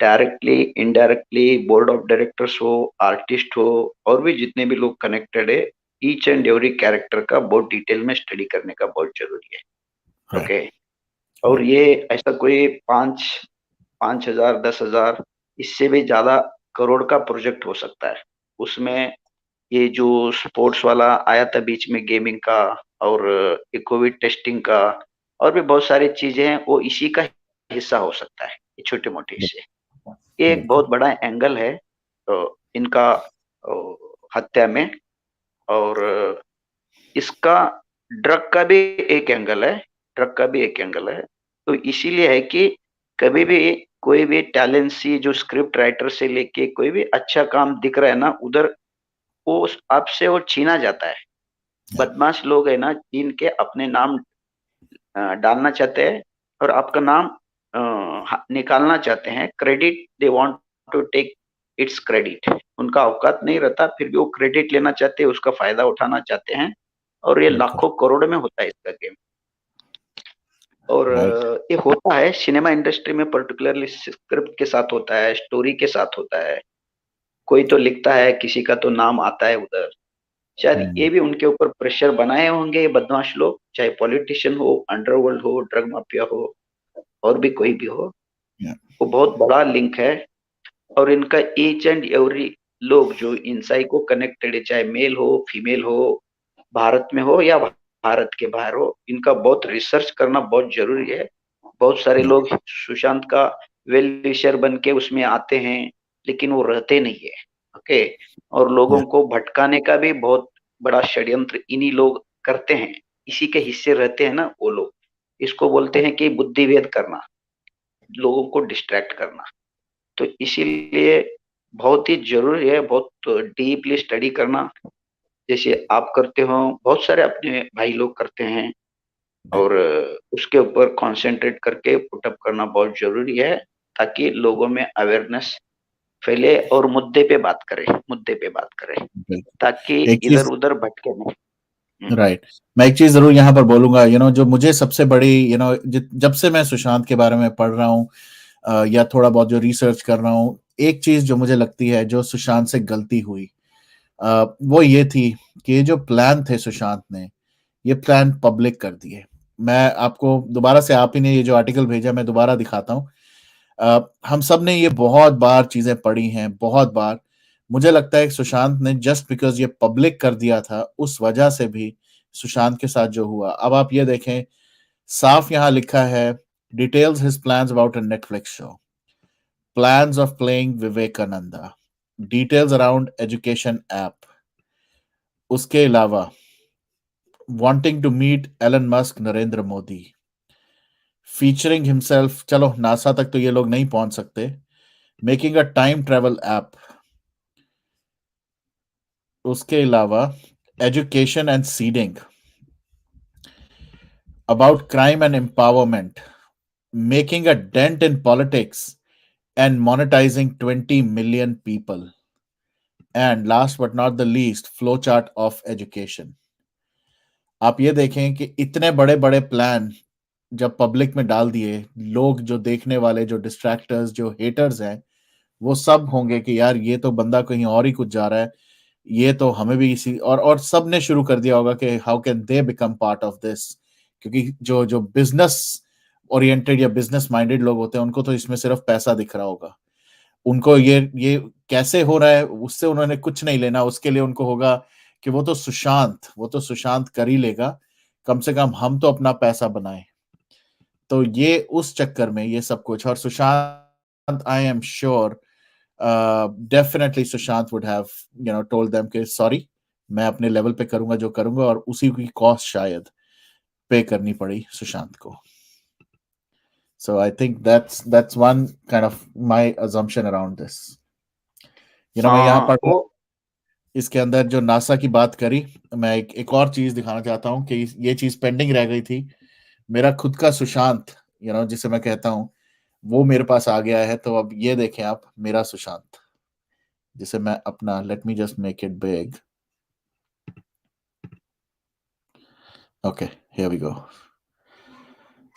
directly indirectly, board of directors हो, आर्टिस्ट हो, और भी जितने भी लोग कनेक्टेड है, ईच एंड एवरी कैरेक्टर का बहुत डिटेल में स्टडी करने का बहुत जरूरी है। right, ओके, और right. ये ऐसा कोई 5,000, 10,000, इससे भी ज्यादा करोड़ का प्रोजेक्ट हो सकता है। उसमें ये जो स्पोर्ट्स वाला आया था बीच में, गेमिंग का, और ये कोविड टेस्टिंग का, और भी बहुत सारी चीजें हैं, वो इसी का हिस्सा हो सकता है, ये छोटे मोटे हिस्से। ये एक बिल्कुल। बहुत बड़ा एंगल है इनका हत्या में। और इसका ड्रग का भी एक एंगल है, ड्रग का भी एक एंगल है। तो इसीलिए है कि कभी भी कोई भी टैलेंट सी जो स्क्रिप्ट राइटर से लेके कोई भी अच्छा काम दिख रहा है ना, उधर वो आपसे वो छीना जाता है। Yeah, बदमाश लोग है ना, छीन के अपने नाम डालना चाहते हैं, और आपका नाम निकालना चाहते हैं। Credit they want to take its credit, उनका औकात नहीं रहता, फिर भी वो क्रेडिट लेना चाहते हैं, उसका फायदा उठाना चाहते हैं। और ये बिल्कुल। लाखों करोड़ में होता है इसका गेम। और राइट। ये होता है सिनेमा इंडस्ट्री में, पर्टिकुलरली स्क्रिप्ट के साथ होता है, स्टोरी के साथ होता है। कोई तो लिखता है, किसी का तो नाम आता है उधर। शायद हम्म। ये भी उनके ऊपर प्रेशर बनाए होंगे ये बदमाश लोग, चाहे पॉलिटिशियन हो, अंडरवर्ल्ड हो, ड्रग माफिया हो, और भी कोई भी हो। Yeah, वो बहुत बड़ा लिंक है। और इनका ईच एंड एवरी लोग जो इनसाई को कनेक्टेड है, चाहे मेल हो, फीमेल हो, भारत में हो या भारत के बाहर हो, इनका बहुत रिसर्च करना बहुत जरूरी है। बहुत सारे लोग सुशांत का वेल विशर बन के उसमें आते हैं, लेकिन वो रहते नहीं है। ओके, और yeah, लोगों को भटकाने का भी बहुत बड़ा षड्यंत्र इन्हीं लोग करते हैं। इसी के हिस्से रहते हैं ना वो लोग। इसको बोलते हैं कि बुद्धिभेद करना, लोगों को डिस्ट्रैक्ट करना। तो इसीलिए बहुत ही जरूरी है, बहुत डीपली स्टडी करना, जैसे आप करते हो, बहुत सारे अपने भाई लोग करते हैं, और उसके ऊपर कंसंट्रेट करके पुटअप करना बहुत जरूरी है, ताकि लोगों में अवेयरनेस फैले और मुद्दे पे बात करें, ताकि एक इधर चीज, उधर भटके नहीं। राइट, मैं एक चीज जरूर यहाँ पर बोलूंगा, जो मुझे सबसे बड़ी, जब से मैं सुशांत के बारे में पढ़ रहा हूँ, या थोड़ा बहुत जो रिसर्च कर रहा हूँ, एक चीज जो मुझे लगती है जो सुशांत से गलती हुई, वो ये थी कि ये जो प्लान थे सुशांत ने, ये प्लान पब्लिक कर दिए। मैं आपको दोबारा से, आप ही ने ये जो आर्टिकल भेजा, मैं दोबारा दिखाता हूँ। हम सब ने ये बहुत बार चीजें पढ़ी हैं, बहुत बार। मुझे लगता है कि सुशांत ने जस्ट बिकॉज ये पब्लिक कर दिया था, उस वजह से भी सुशांत के साथ जो हुआ, अब आप ये देखें, साफ यहां लिखा है, details his plans about a Netflix show, plans of playing Vivekananda, details around education app, उसके अलावा wanting to meet Elon Musk, Narendra Modi, featuring himself, चलो नासा तक तो ये लोग नहीं पहुंच सकते, making a time travel app, उसके अलावा education and seeding, about crime and empowerment, making a dent in politics and monetizing 20 million people, and last but not the least, flow chart of education. आप ये देखें कि इतने बड़े बड़े plan जब पब्लिक में डाल दिए, लोग जो देखने वाले, जो डिस्ट्रैक्टर्स, जो हेटर्स हैं, वो सब होंगे कि यार ये तो बंदा कहीं और ही कुछ जा रहा है, ये तो हमें भी इसी, और सब ने शुरू कर दिया होगा कि how can they become part of this, क्योंकि जो जो बिजनेस ओरिएंटेड या बिजनेस माइंडेड लोग होते हैं, उनको तो इसमें सिर्फ पैसा दिख रहा होगा। उनको ये कैसे हो रहा है उससे उन्होंने कुछ नहीं लेना, उसके लिए उनको होगा कि वो तो सुशांत कर ही लेगा, कम से कम हम तो अपना पैसा बनाए। तो ये उस चक्कर में ये सब कुछ, और सुशांत, आई am sure, definitely Sushant would have told them कि सॉरी, मैं अपने लेवल पे करूंगा जो करूंगा, और उसी की कॉस्ट शायद पे करनी पड़ी सुशांत को। So I think that's one kind of my assumption around this. मैं यहाँ हाँ, पर वो इसके अंदर जो नासा की बात करी, मैं एक और चीज दिखाना चाहता हूँ कि ये चीज पेंडिंग रह गई थी। मेरा खुद का सुशांत, जिसे मैं कहता हूँ, वो मेरे पास आ गया है। तो अब ये देखें आप, मेरा सुशांत, जिसे मैं अपना, let me just make it big, okay, here we go.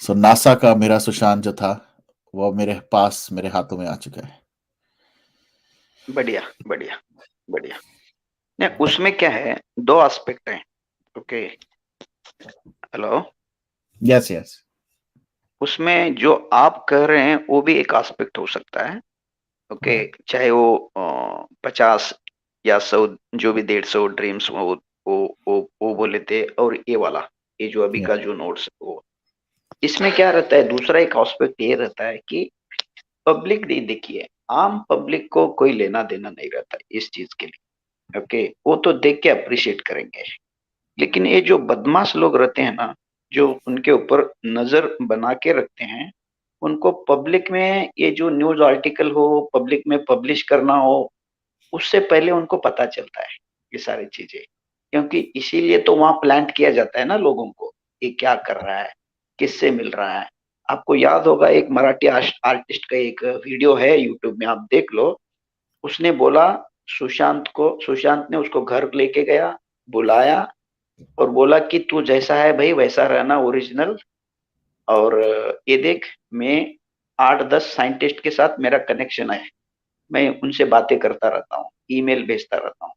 So NASA का मेरा सुशांत जो था, वो मेरे पास, मेरे हाथों में आ चुका है। बढ़िया बढ़िया बढ़िया। नहीं, उसमें क्या है, दो एस्पेक्ट हैं। Okay, hello. Yes yes. उसमें जो आप कह रहे हैं वो भी एक एस्पेक्ट हो सकता है। ओके, चाहे वो 50 या 100, जो भी 150 ड्रीम्स वो बोले थे, और ये वाला, ये जो अभी का जो नोट्स, वो इसमें क्या रहता है, दूसरा एक एस्पेक्ट ये रहता है कि पब्लिक, देखिए, आम पब्लिक को कोई लेना देना नहीं रहता इस चीज के लिए। ओके, वो तो देख के अप्रिशिएट करेंगे, लेकिन ये जो बदमाश लोग रहते हैं ना, जो उनके ऊपर नजर बना के रखते हैं, उनको पब्लिक में ये जो न्यूज आर्टिकल हो, पब्लिक में पब्लिश करना हो, उससे पहले उनको पता चलता है ये सारी चीजें। क्योंकि इसीलिए तो वहां प्लांट किया जाता है ना लोगों को, ये क्या कर रहा है, किससे मिल रहा है। आपको याद होगा, एक मराठी आर्टिस्ट का एक वीडियो है यूट्यूब में, आप देख लो। उसने बोला, सुशांत ने उसको घर लेके गया, बुलाया, और बोला कि तू जैसा है भाई वैसा रहना, ओरिजिनल। और ये देख, मैं 8-10 साइंटिस्ट के साथ मेरा कनेक्शन है, मैं उनसे बातें करता रहता हूँ, ईमेल भेजता रहता हूँ।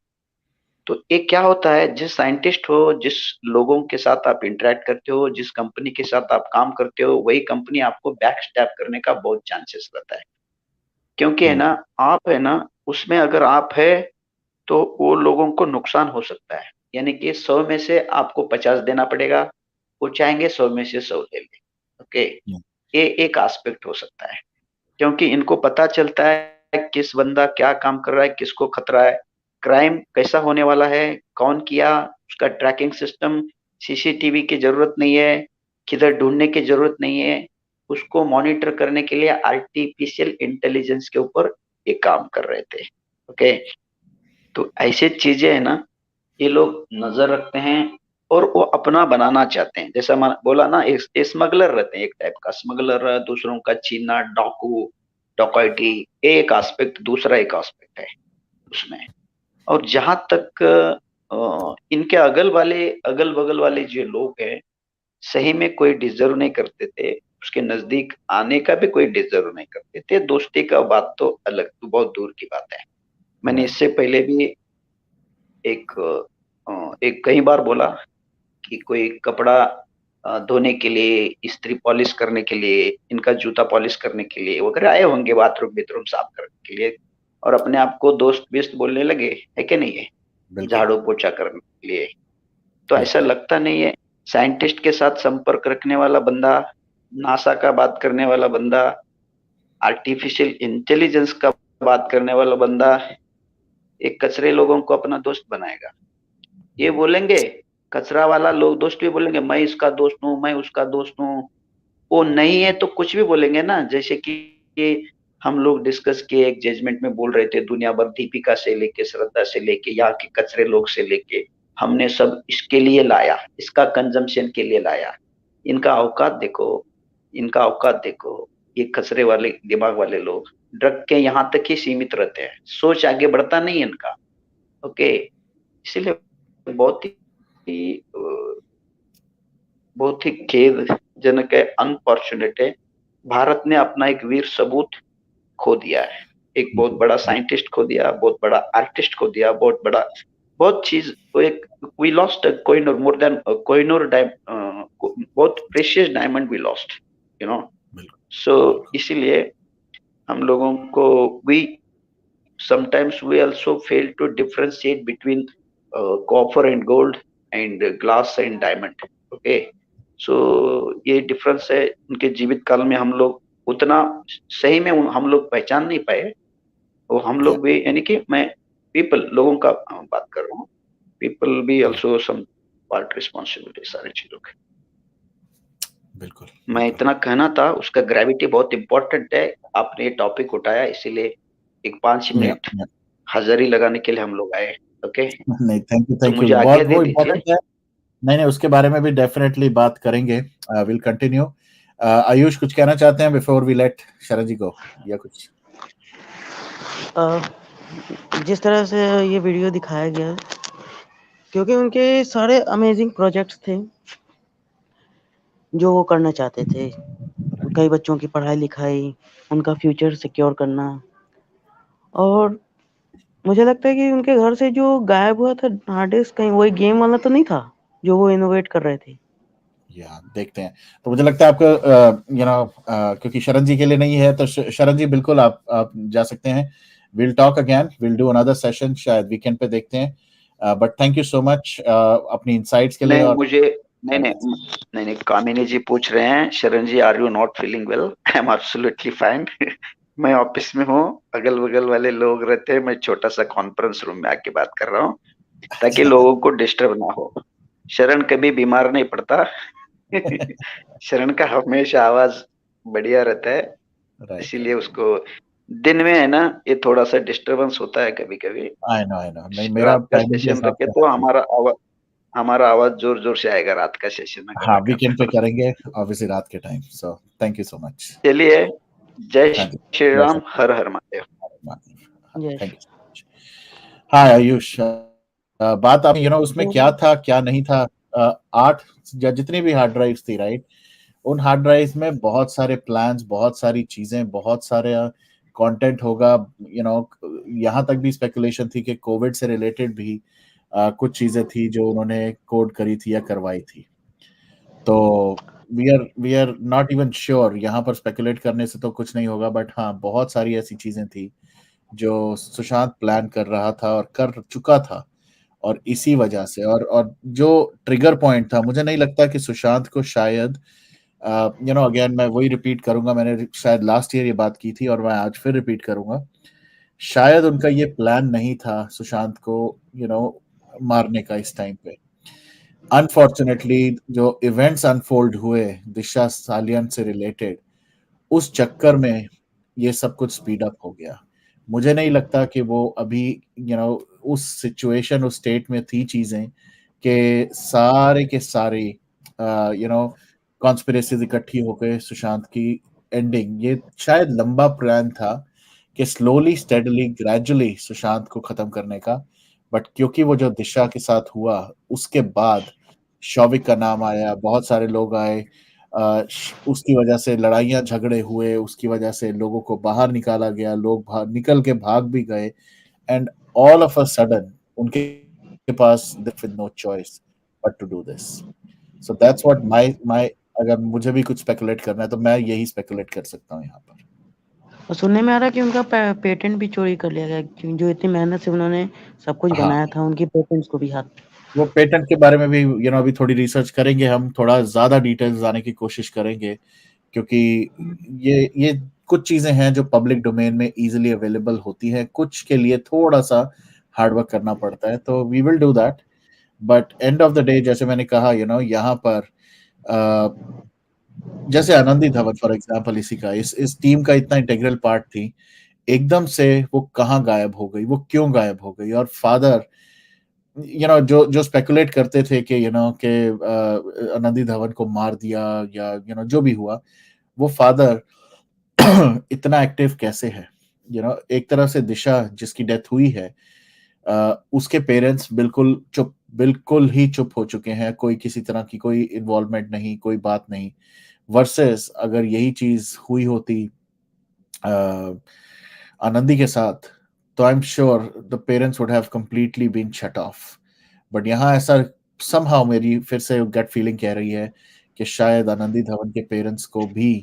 तो ये क्या होता है, जिस साइंटिस्ट हो, जिस लोगों के साथ आप इंटरेक्ट करते हो, जिस कंपनी के साथ आप काम करते हो, वही कंपनी आपको बैक स्टैप करने का बहुत चांसेस रहता है। क्योंकि है ना, आप है ना, उसमें अगर आप है, तो वो लोगों को नुकसान हो सकता है। यानी कि 100 में से आपको 50 देना पड़ेगा, वो चाहेंगे 100 में से 100 ले ले। ओके, ये एक एस्पेक्ट हो सकता है। क्योंकि इनको पता चलता है किस बंदा क्या काम कर रहा है, किसको खतरा है, क्राइम कैसा होने वाला है, कौन किया, उसका ट्रैकिंग सिस्टम, सीसीटीवी की जरूरत नहीं है, किधर ढूंढने की जरूरत नहीं है। उसको मॉनिटर करने के लिए आर्टिफिशियल इंटेलिजेंस के ऊपर ये काम कर रहे थे। ओके, तो ऐसे चीजें है ना, ये लोग नजर रखते हैं और वो अपना बनाना चाहते हैं। जैसा मैंने बोला ना, स्मगलर रहते हैं, एक टाइप का स्मगलर, दूसरों का छीनना, डाकू, डकैती, एक एस्पेक्ट, दूसरा एक एस्पेक्ट है उसमें। और जहां तक इनके अगल बगल वाले जो लोग हैं, सही में कोई डिजर्व नहीं करते थे, उसके नजदीक आने का भी कोई डिजर्व नहीं करते थे। दोस्ती का बात तो अलग, तो बहुत दूर की बात है। मैंने राइट। इससे पहले भी एक एक कई बार बोला कि कोई कपड़ा धोने के लिए, इस्त्री पॉलिश करने के लिए, इनका जूता पॉलिश करने के लिए वगैरह आए होंगे, बाथरूम बाथरूम साफ करने के लिए, और अपने आप को दोस्त बेस्त बोलने लगे, है कि नहीं है, बिल्कुल। झाड़ू पोछा करने के लिए। तो ऐसा बिल्कुल। लगता नहीं है। साइंटिस्ट के साथ संपर्क रखने वाला बंदा, नासा का बात करने वाला बंदा, आर्टिफिशियल इंटेलिजेंस का बात करने वाला बंदा, एक कचरे लोगों को अपना दोस्त बनाएगा। ये बोलेंगे, कचरा वाला लोग दोस्त भी बोलेंगे, मैं इसका दोस्त हूँ, मैं उसका दोस्त हूँ। वो नहीं है तो कुछ भी बोलेंगे ना। जैसे कि हम लोग डिस्कस किए, एक जजमेंट में बोल रहे थे, दुनिया भर दीपिका से लेके, श्रद्धा से लेके, यहाँ के कचरे लोग से लेके, हमने सब इसके लिए लाया, इसका कंजम्पशन के लिए लाया। इनका औकात देखो, इनका औकात देखो। ये कचरे वाले दिमाग वाले लोग ड्रग के यहाँ तक ही सीमित रहते हैं, सोच आगे बढ़ता नहीं है इनका। ओके, इसीलिए बहुत ही बहुत ही खेदजनक है, अनफॉर्चुनेट है। भारत ने अपना एक वीर सबूत खो दिया है, एक बहुत बड़ा साइंटिस्ट खो दिया, बहुत बड़ा आर्टिस्ट खो दिया, बहुत बड़ा, बहुत चीज। तो एक we lost Kohinoor, more than Kohinoor, बहुत precious diamond we lost, you know. बिल्कुल। सो बिल्कुल। इसीलिए हम लोगों को, we sometimes we also fail to differentiate between copper and gold and glass and diamond. Okay, so ये डिफरेंस है। उनके जीवित काल में हम लोग उतना सही में हम लोग पहचान नहीं पाए। वो हम या। लोग भी, यानी कि मैं पीपल लोगों का बात कर रहा हूँ, पीपल भी या। ऑल्सो सम पार्ट रिस्पॉन्सिबिलिटी सारी चीजों की। बिल्कुल। मैं बिल्कुल। इतना कहना था, उसका ग्रेविटी बहुत इंपॉर्टेंट है। आपने ये टॉपिक उठाया, इसीलिए एक 5 या। मिनट हाजिरी लगाने के लिए हम लोग आए। ओके, नहीं, थैंक यू, तो थैंक यू, मुझे आज्ञा बहुत दे वो दीजिए। इम्पोर्टेंट है। नहीं, नहीं, उसके बारे में भी डेफिनेटली बात करेंगे। Will continue. आयुष कुछ कहना चाहते हैं बिफोर वी लेट शरद जी गो, या कुछ? अ, जिस तरह से ये वीडियो दिखाया गया, क्योंकि उनके सारे अमेजिंग प्रोजेक्ट्स थे जो वो करना चाहते थे। कई बच्चों की पढ़ाई लिखाई, उनका फ्यूचर सिक्योर करना। और मुझे लगता है कि उनके घर से जो गायब हुआ था हार्ड डिस्क, कहीं वही गेम वाला तो नहीं था जो वो इनोवेट कर रहे थे। या देखते हैं। तो मुझे लगता है आपको क्योंकि शरण जी के लिए नहीं है, तो शरण जी बिल्कुल आप जा सकते हैं। Will talk again, will do another session, शायद वीकेंड पे देखते हैं। But thank you so much अपनी इंसाइट्स के लिए। नहीं, और मुझे नहीं नहीं नहीं नहीं, कामिनी जी पूछ रहे हैं, Sharan ji are you not feeling well? I am absolutely fine. मैं ऑफिस में हूँ, अगल बगल वाले लोग रहते हैं, मैं छोटा सा कॉन्फ्रेंस रूम में आके बात कर रहा हूँ, ताकि लोगों को डिस्टर्ब ना हो। शरण कभी बीमार नहीं पड़ता। शरण का हमेशा आवाज बढ़िया रहता है, राइट, इसीलिए राइट। उसको दिन में है ना, ये थोड़ा सा डिस्टरबेंस होता है कभी कभी। आई नो, आई नो, नहीं, मेरा रात का टाइमिंग के सेशन हिसाब रखे से तो है। हमारा आवाज जोर जोर से आएगा रात का सेशन अगर हाँ, रखा वीकेंड पे तो। करेंगे, ऑब्वियसली रात के time. So thank you so much. चलिए, जय थैंक यू। श्री जय राम, श्री हर हर Mahadev. Ram. Yes. Thank you so much. हाँ आयुष, बात आप उसमें तो क्या था क्या नहीं था। 8 या जितनी भी हार्ड ड्राइव्स थी, राइट, उन हार्ड ड्राइव्स में बहुत सारे प्लान्स, बहुत सारी चीजें, बहुत सारे कंटेंट होगा। यहाँ तक भी स्पेकुलेशन थी कि कोविड से रिलेटेड भी कुछ चीजें थी जो उन्होंने कोड करी थी या करवाई थी। तो we are not even sure, यहाँ पर स्पेकुलेट करने से तो कुछ नहीं होगा, बट हाँ, बहुत सारी ऐसी चीजें थी जो सुशांत प्लान कर रहा था और कर चुका था। और इसी वजह से, और जो ट्रिगर पॉइंट था, मुझे नहीं लगता कि सुशांत को शायद, अगेन मैं वही रिपीट करूंगा, मैंने शायद लास्ट ईयर ये बात की थी और मैं आज फिर रिपीट करूंगा, शायद उनका ये प्लान नहीं था सुशांत को मारने का इस टाइम पे। अनफॉर्चुनेटली जो इवेंट्स अनफोल्ड हुए दिशा सालियन से रिलेटेड, उस चक्कर में ये सब कुछ स्पीड अप हो गया। मुझे नहीं लगता कि वो अभी उस सिचुएशन उस स्टेट में थी चीजें कि सारे के सारे कॉन्स्पिरेसीज इकट्ठी हो गए सुशांत की एंडिंग। ये शायद लंबा प्लान था कि स्लोली स्टेडली ग्रेजुअली सुशांत को खत्म करने का, बट क्योंकि वो जो दिशा के साथ हुआ उसके बाद शौविक का नाम आया, बहुत सारे लोग आए, उसकी वजह से लड़ाइयाँ झगड़े हुए, उसकी वजह से लोगों को बाहर निकाला गया, लोग बाहर निकल के भाग भी गए, and all of a sudden उनके पास with no choice but to do this. So that's what my अगर मुझे भी कुछ स्पेकुलेट करना है तो मैं यही स्पेकुलेट कर सकता हूँ यहाँ पर। और सुनने में आ रहा है कि उनका पेटेंट भी चोरी कर लिया गया, जो इतनी मेहनत से उन्होंने सब कुछ हाँ, बनाया था, उनकी पेटेंट्स को भी हाथ। वो पेटेंट के बारे में भी अभी थोड़ी रिसर्च करेंगे, हम थोड़ा ज्यादा डिटेल्स जाने की कोशिश करेंगे, क्योंकि ये कुछ चीजें हैं जो पब्लिक डोमेन में इजीली अवेलेबल होती हैं, कुछ के लिए थोड़ा सा हार्डवर्क करना पड़ता है, तो we will do that. But end of the day जैसे मैंने कहा यहाँ पर जैसे आनंदी धवन फॉर एग्जांपल इसी का इस टीम का इतना इंटीग्रल पार्ट थी, एकदम से वो कहाँ गायब हो गई, वो क्यों गायब हो गई? और फादर जो जो स्पेकुलेट करते थे कि कि आनंदी धवन को मार दिया या जो भी हुआ, वो फादर इतना एक्टिव कैसे है? एक तरह से दिशा जिसकी डेथ हुई है, उसके पेरेंट्स बिल्कुल ही चुप हो चुके हैं, कोई किसी तरह की कोई इन्वॉल्वमेंट नहीं, कोई बात नहीं। वर्सेस अगर यही चीज हुई होती आनंदी के साथ, तो I am sure the parents would have completely been shut off. But यहाँ ऐसा समहाउ मेरी फिर से गट फीलिंग कह रही है कि शायद आनंदी धवन के पेरेंट्स को भी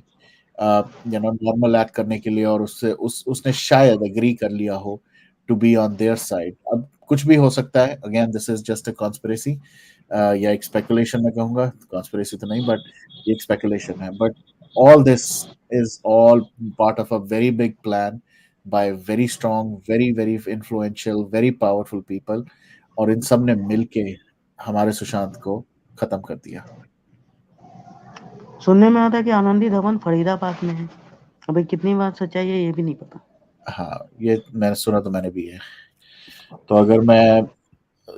नॉर्मल एक्ट करने के लिए, और उसने शायद एग्री कर लिया हो to be on their side. अब कुछ भी हो सकता है, again this is just a conspiracy, या एक स्पेकुलेशन मैं कहूंगा, कॉन्स्पिरेसी तो नहीं बट ये एक स्पेकुलेशन है। But all this is all part of a very big plan by very strong, very influential, very powerful people, और इन सब ने मिलके हमारे सुशांत को खत्म कर दिया। सुनने में आता है कि आनंदी धवन फरीदाबाद में है। अभी कितनी बात सच्चाई है ये भी नहीं पता। हाँ, ये मैंने सुना तो मैंने भी है। तो अगर मैं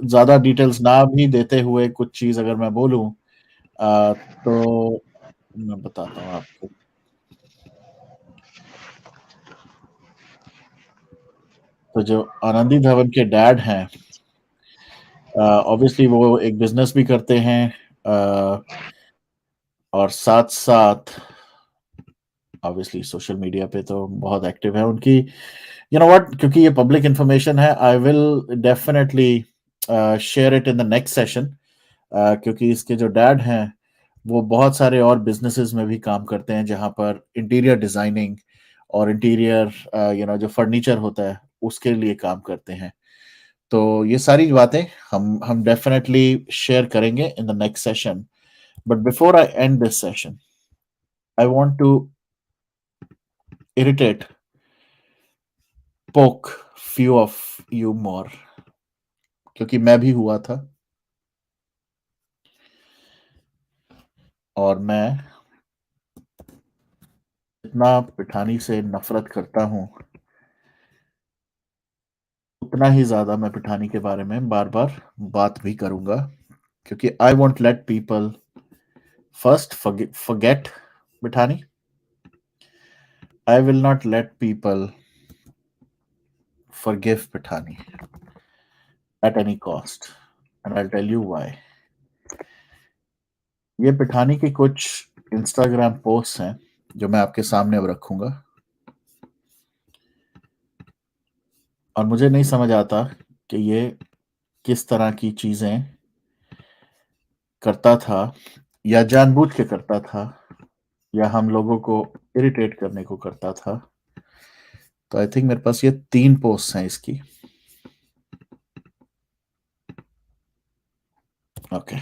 ज्यादा डिटेल्स ना भी देते हुए कुछ चीज अगर मैं बोलूं, तो मैं बताता हूँ आपको। तो जो आनंदी धवन के डैड हैं, ऑब्वियसली वो एक बिजनेस भी करते हैं, और साथ साथ ऑब्वियसली सोशल मीडिया पे तो बहुत एक्टिव है उनकी। व्हाट, क्योंकि ये पब्लिक इंफॉर्मेशन है, आई will definitely share it in the next session, क्योंकि इसके जो डैड हैं वो बहुत सारे और बिजनेसेस में भी काम करते हैं, जहां पर इंटीरियर डिजाइनिंग और इंटीरियर जो फर्नीचर होता है उसके लिए काम करते हैं। तो ये सारी बातें हम डेफिनेटली शेयर करेंगे in the next session. But before I end this session, I want to irritate, poke few of you more, क्योंकि मैं भी हुआ था, और मैं इतना पिठानी से नफरत करता हूं, उतना ही ज्यादा मैं पिठानी के बारे में बार बार बात भी करूंगा, क्योंकि I won't let people first forget Pithani. I will not let people forgive Pithani at any cost, and I'll tell you why. ये पिठानी की कुछ इंस्टाग्राम पोस्ट हैं जो मैं आपके सामने अब रखूंगा, और मुझे नहीं समझ आता कि ये किस तरह की चीजें करता था, या जानबूझ के करता था, या हम लोगों को इरिटेट करने को करता था। तो आई थिंक मेरे पास ये 3 पोस्ट हैं इसकी। ओके,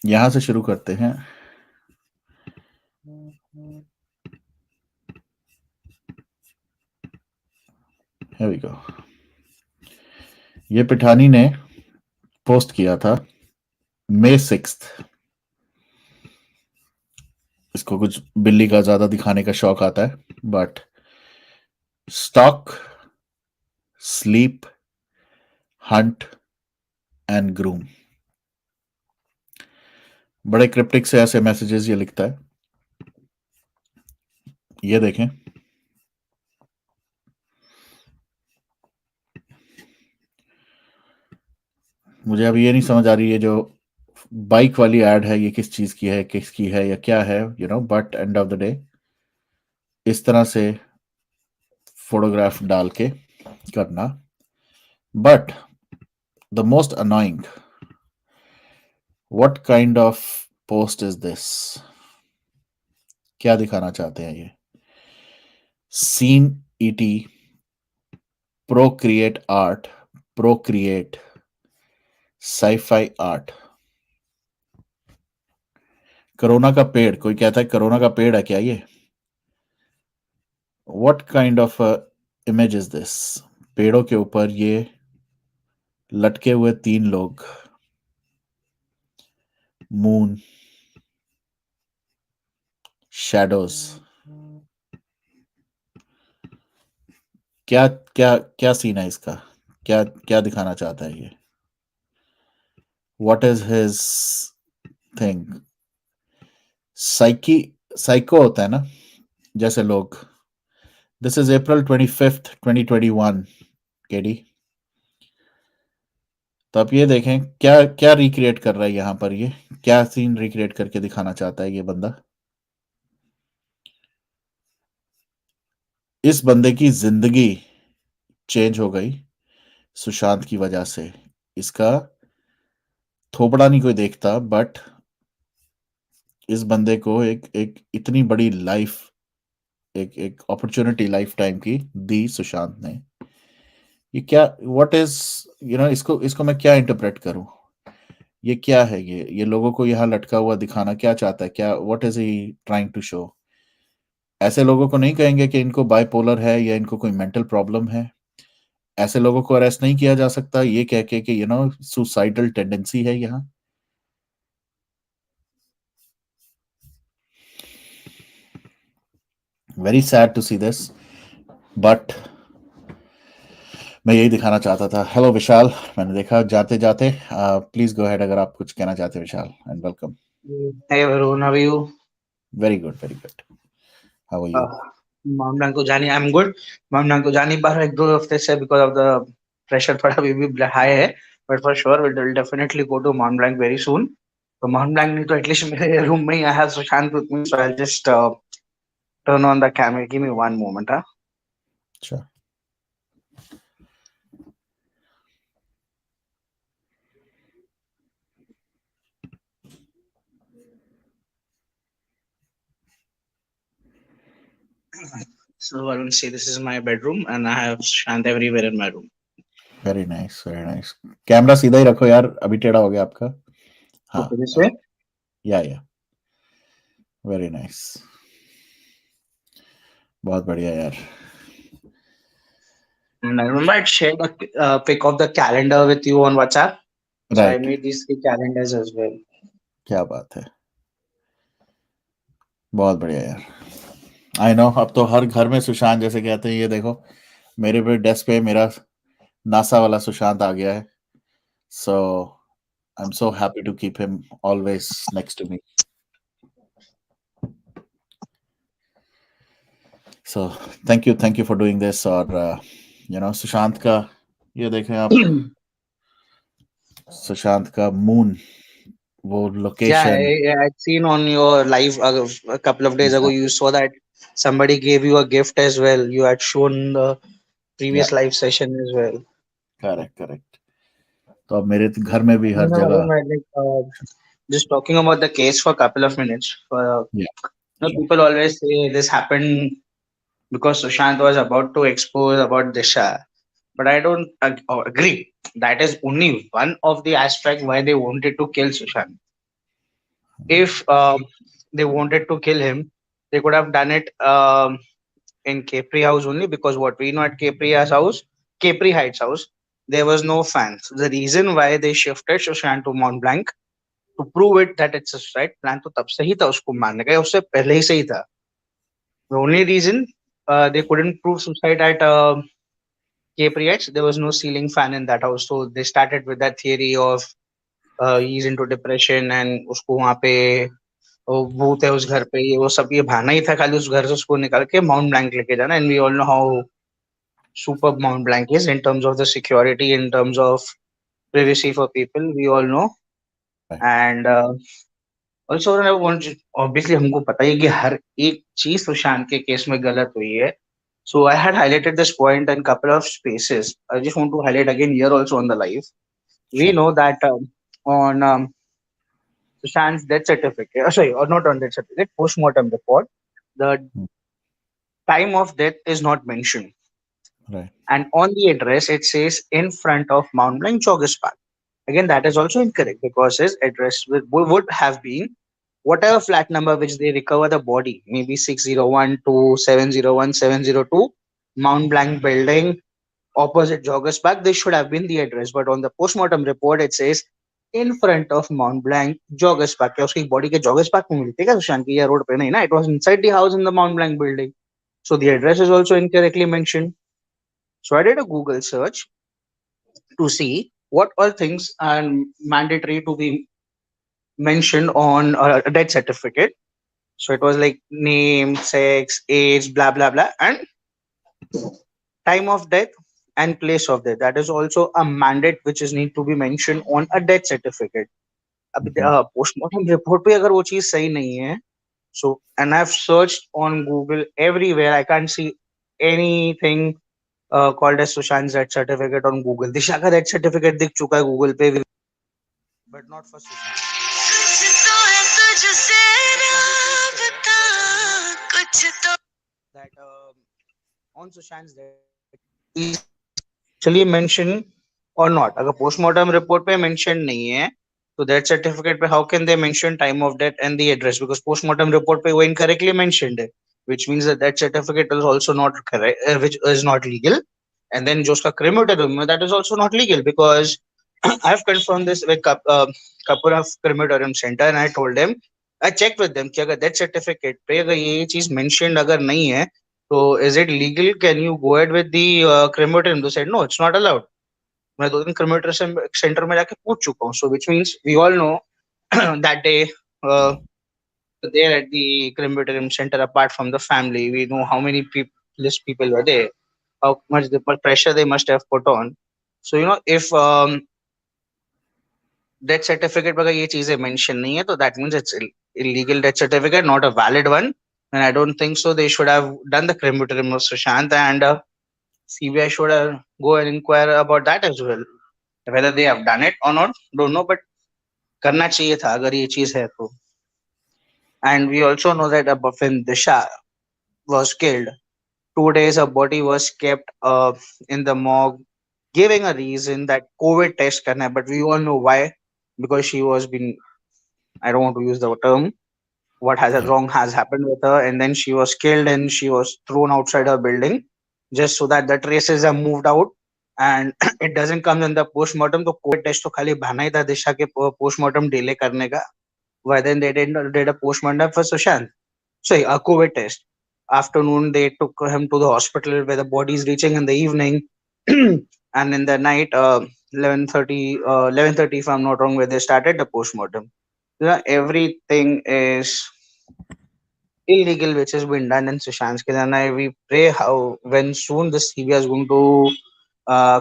यहां से शुरू करते हैं। Here we go. ये पिठानी ने पोस्ट किया था May 6th। इसको कुछ बिल्ली का ज्यादा दिखाने का शौक आता है, but Stalk, sleep, hunt and groom. बड़े क्रिप्टिक से ऐसे मैसेजेस ये लिखता है. ये देखें. मुझे अब ये नहीं समझ आ रही है जो बाइक वाली एड है ये किस चीज की है, किसकी है या क्या है, but end of the day इस तरह से फोटोग्राफ डाल के करना. But the most annoying, what kind of post is this? क्या दिखाना चाहते हैं ये? Scene ET procreate art, procreate sci-fi art. Corona का पेड़, कोई कहता है कोरोना का पेड़ है क्या ये? What kind of image is this? पेड़ों के ऊपर ये लटके हुए तीन लोग, मून, शैडोज. क्या क्या क्या सीन है इसका? क्या क्या दिखाना चाहता है ये? What is his thing? Psyche, psycho होता है ना जैसे लोग. This is April 25th 2021 KD. तो आप ये देखें क्या क्या रिक्रिएट कर रहा है यहां पर. ये क्या सीन रिक्रिएट करके दिखाना चाहता है ये बंदा? इस बंदे की जिंदगी चेंज हो गई सुशांत की वजह से. इसका थोपड़ा नहीं कोई देखता, बट इस बंदे को एक एक इतनी बड़ी लाइफ, एक एक अपॉर्चुनिटी लाइफ टाइम की दी सुशांत ने. ये क्या, व्हाट इज, इसको इसको मैं क्या इंटरप्रेट करूं? ये क्या है? ये लोगों को यहाँ लटका हुआ दिखाना क्या चाहता है? क्या, what is he trying to show? ऐसे लोगों को नहीं कहेंगे कि इनको बाइपोलर है या इनको कोई मेंटल प्रॉब्लम है. ऐसे लोगों को अरेस्ट नहीं किया जा सकता ये कह के कि सुसाइडल टेंडेंसी है यहाँ. Very sad to see this, but मैं यही दिखाना चाहता था. हेलो विशाल, मैंने देखा जाते जाते. प्लीज गो अहेड अगर आप कुछ कहना चाहते हैं Vishal. And welcome. Hey everyone, how are you? Very good, very good. How are you? मामला को जानी, I'm good. मामला को जानी बाहर एक दो हफ्ते से because of the pressure थोड़ा अभी भी high है, but for sure we'll definitely go to Mount Blanc very soon. तो Mount Blanc नहीं तो at least मेरे room में ही I have Sushant with me, so I'll just turn on the camera. Give me one moment, huh? Sure. So I will say this is my bedroom and I have Sushant everywhere in my room. Very nice, very nice. Camera सीधा ही रखो यार, अभी टेढ़ा हो गया आपका. हाँ, Okay, this way. या वेरी नाइस. बहुत बढ़िया यार. And I remember I shared a pic of the calendar with you on WhatsApp. So I right. made these three calendars as well. क्या बात है, बहुत बढ़िया यार. आई नो, अब तो हर घर में सुशांत जैसे कहते हैं. ये देखो मेरे पे डेस्क पे मेरा नासा वाला सुशांत आ गया है. So I am so happy to keep him always next to me. So thank you for doing this. और सुशांत का ये देखें आप, सुशांत का मून, वो Yeah, location. I'd seen on your live a couple of days ago. You saw that somebody gave you a gift as well. You had shown the या, previous live session as well. Correct correct. तो अब मेरे घर में भी हर No, जगह. like just talking about the case for a couple of minutes. या, People always say this happened because Sushant was about to expose about Disha, but I don't agree. That is only one of the aspects why they wanted to kill Sushant. If they wanted to kill him, they could have done it in Capri House only, because what we know at Capri Heights house, there was no fans. The reason why they shifted Sushant to Mont Blanc to prove it that it's a suicide plan, तो तब से ही था उसको मारने का, या उससे पहले ही से ही था. The only reason they couldn't prove suicide at KPH. There was no ceiling fan in that house, so they started with that theory of he's into depression and उसको वहाँ पे वो भूत है उस घर पे, ये वो सब ये बहाना ही था खाली उस घर से उसको निकाल के माउंट ब्लैंक लेके जाना. And we all know how superb Mount Blanc is in terms of the security, in terms of privacy for people. We all know. Right. And also, I want obviously हमको पता ही है कि हर एक चीज सुशांत के case में गलत हुई है. So I had highlighted this point in couple of spaces. I just want to highlight again here also on the live. We Sure. know that on Sushant's death certificate, sorry, or not on death certificate, post-mortem report, the Mm. time of death is not mentioned. Right. And on the address, it says in front of Mount Blanc Joggers Park. Again, that is also incorrect because his address would have been whatever flat number which they recover the body, maybe 601 to 701 702, Mount Blanc building opposite Joggers Park. This should have been the address. But on the postmortem report, it says in front of Mount Blanc Joggers Park. क्या उसकी body के Joggers Park में मिली थी क्या सुशांत की, या road पे नहीं ना? It was inside the house in the Mount Blanc building. So the address is also incorrectly mentioned. So I did a Google search to see what all things are mandatory to be mentioned on a death certificate. So it was like name, sex, age, blah blah blah, and time of death and place of death. That is also a mandate which is need to be mentioned on a death certificate. अब Mhm. Postmortem report पे अगर वो चीज सही नहीं है, so and I've searched on Google everywhere, I can't see anything called as Sushant's death certificate on Google. दिशा का death certificate दिख चुका है Google पे, but not for Sushant. कुछ तो है तुझसे राबता, कुछ तो that on Sushant's death certificate actually mention or not. अगर postmortem report पे mention नहीं है, तो death certificate पे how can they mention time of death and the address? Because postmortem report पे वो incorrectly mentioned है, which means that that certificate is also not correct, which is not legal. And then जो उसका crematorium है, that is also not legal because I've confirmed this with couple of crematorium center and I told them, I checked with them कि अगर death certificate पे अगर ये चीज mentioned अगर नहीं है, तो is it legal? Can you go ahead with the crematorium? They said no, it's not allowed. मैं 2 दिन crematorium center में जाके पूछ चुका हूँ. So which means we all know that day were there at the crematorium center apart from the family. We know how many people were there, how much the pressure they must have put on. So you know if death certificate पर अगर ये चीजें mention नहीं है, तो that means it's illegal death certificate, not a valid one. And I don't think so. They should have done the crematorium of Sushant, and CBI should go and inquire about that as well. Whether they have done it or not, don't know, but करना चाहिए था अगर ये चीज है तो. And we also know that when Disha was killed, 2 days her body was kept in the morgue, giving a reason that COVID test करना है. But we all know why, because she was been, I don't want to use the term, what has Right. wrong has happened with her, and then she was killed and she was thrown outside her building just so that the traces are moved out and it doesn't come in the postmortem. तो Covid test तो खाली बहाना ही था दिशा के postmortem delay करने का. Why then they did a postmortem for Sushant? Sorry, a COVID test. Afternoon they took him to the hospital where the body is reaching in the evening, and in the night 11:30 if I'm not wrong, where they started the postmortem. Yeah, everything is illegal which has been done in Sushant's case, and we pray how when soon the CBI is going to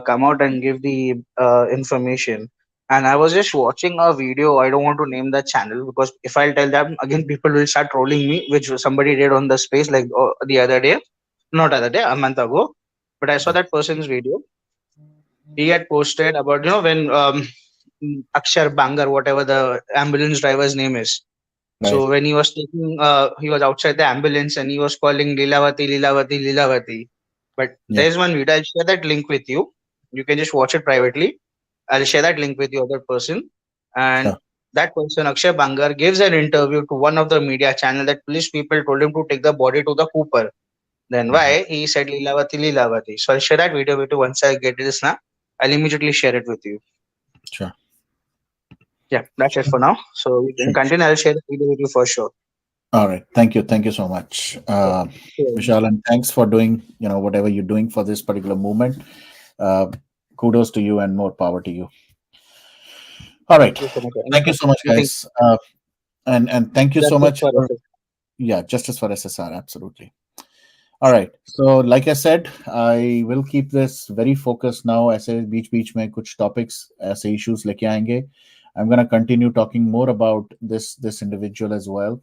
come out and give the information. And I was just watching a video. I don't want to name the channel because if I'll tell them again, people will start trolling me, which somebody did on the space like the other day, not other day, a month ago. But I saw Right. that person's video. He had posted about when Akshar Bangar, whatever the ambulance driver's name is, Right. so when he was taking, he was outside the ambulance and he was calling Lilavati, Lilavati, Lilavati. But Yeah. there's one video. I'll share that link with you. You can just watch it privately. I'll share that link with the other person. And Sure. that person, Akshay Bangar, gives an interview to one of the media channel that police people told him to take the body to the Cooper. Then Mhm. why? He said Lilavati, Lilavati. So I'll share that video with you once I get this now. I'll immediately share it with you. Sure. Yeah, that's it Sure. for now. So we can Sure. continue. I'll share the video with you for sure. All right. Thank you so much, Sure. Vishal, and thanks for doing whatever you're doing for this particular movement. Uh, Kudos to you and more power to you. All right. Thank you so much. Thank you so much, Anything guys, and thank you so justice much for for, us. yeah, justice for SSR. Absolutely. All right. So, like I said, I will keep this very focused now. ऐसे बीच बीच में कुछ topics, ऐसे issues लेके आएंगे. I'm gonna continue talking more about this individual as well.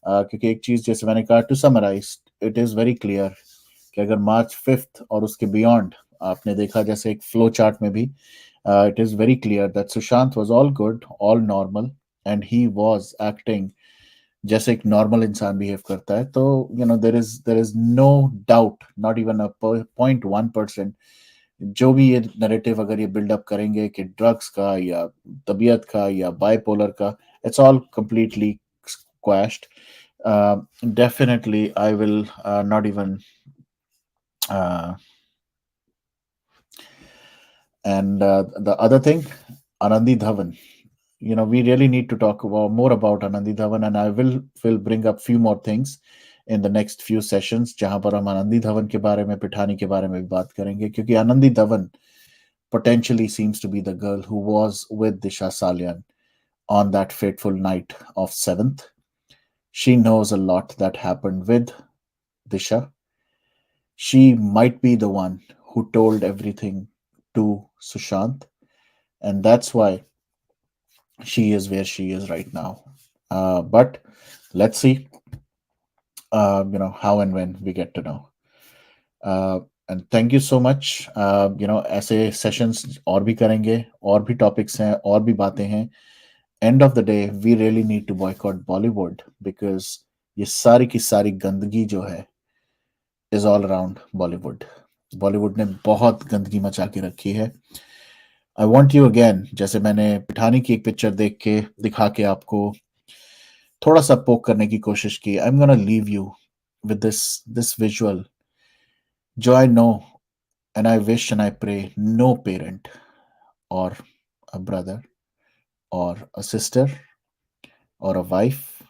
क्योंकि एक चीज जैसे मैंने कहा, to summarize, it is very clear कि अगर मार्च 5th और उसके बियॉन्ड आपने देखा जैसे एक फ्लो चार्ट में भी, it is very clear that Sushant was all good, all normal, and he was acting जैसे एक नॉर्मल इंसान बिहेव करता है. तो there is no doubt, not even a 0.1%, जो भी ये नैरेटिव अगर ये बिल्डअप करेंगे कि ड्रग्स का या तबीयत का या बाइपोलर का, it's all completely squashed. Definitely, I will not even. Uh, and The other thing, Anandi Dhawan. We really need to talk about more about Anandi Dhawan, and I will bring up few more things in the next few sessions जहां पर हम आनंदी धवन के बारे में, पिठानी के बारे में भी बात करेंगे, क्योंकि Anandi Dhawan potentially seems to be the girl who was with Disha Salyan on that fateful night of 7th. She knows a lot that happened with Disha. She might be the one who told everything to Sushant, and that's why she is where she is right now. But let's see, how and when we get to know. Uh, and thank you so much. ऐसे sessions और भी करेंगे, और भी topics हैं, और भी बातें हैं. End of the day we really need to boycott Bollywood, because ये सारी की सारी गंदगी जो है is all around Bollywood. Bollywood ने बहुत गंदगी मचा के रखी है. आई वॉन्ट यू अगेन, जैसे मैंने पिठानी की एक पिक्चर देख के दिखा के आपको थोड़ा सा पोक करने की कोशिश की, I am gonna leave you with this visual जो I know and I wish and I pray no parent or a brother or a sister or a wife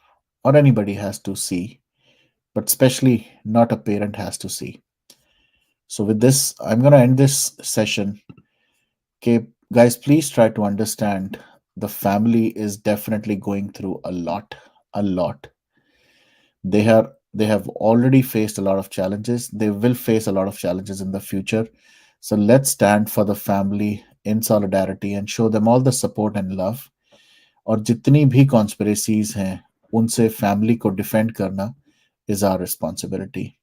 or anybody has to see, but especially not a parent has to see. So, with this, I'm going to end this session. Okay, guys, please try to understand the family is definitely going through a lot, a lot. They have already faced a lot of challenges. They will face a lot of challenges in the future. So let's stand for the family in solidarity and show them all the support and love. और जितनी भी conspiracies हैं उनसे family को defend करना is our responsibility.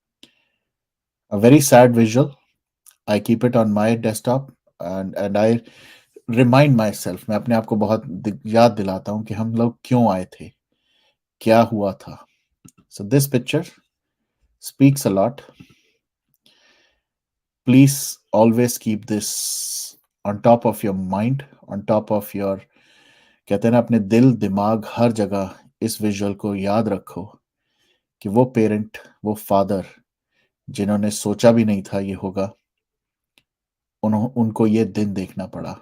A very sad visual. I keep it on my desktop and I remind myself, मैं अपने आप को बहुत याद दिलाता हूँ कि हम लोग क्यों आए थे, क्या हुआ था. So this picture speaks a lot. Please always keep this on top of your mind, on top of your, कहते हैं ना, अपने दिल दिमाग हर जगह इस विजुअल को याद रखो कि वो पेरेंट, वो फादर जिन्होंने सोचा भी नहीं था ये होगा, उनको ये दिन देखना पड़ा.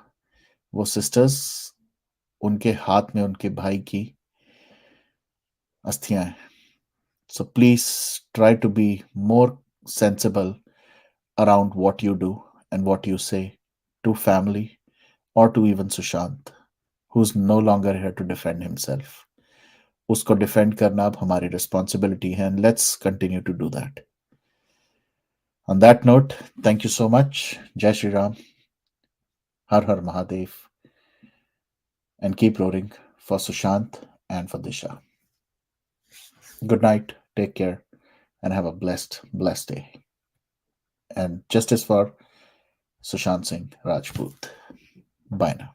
वो सिस्टर्स, उनके हाथ में उनके भाई की अस्थियां हैं. So please try to be more sensible around what you do and what you say to family or to even Sushant, who's no longer here to defend himself. उसको डिफेंड करना अब हमारी रिस्पॉन्सिबिलिटी है, and let's continue to do that. On that note, thank you so much. जय श्री राम. हर हर Mahadev. And keep roaring for Sushant and for Disha. Good night, take care, and have a blessed day. And justice for Sushant Singh Rajput. Bye now.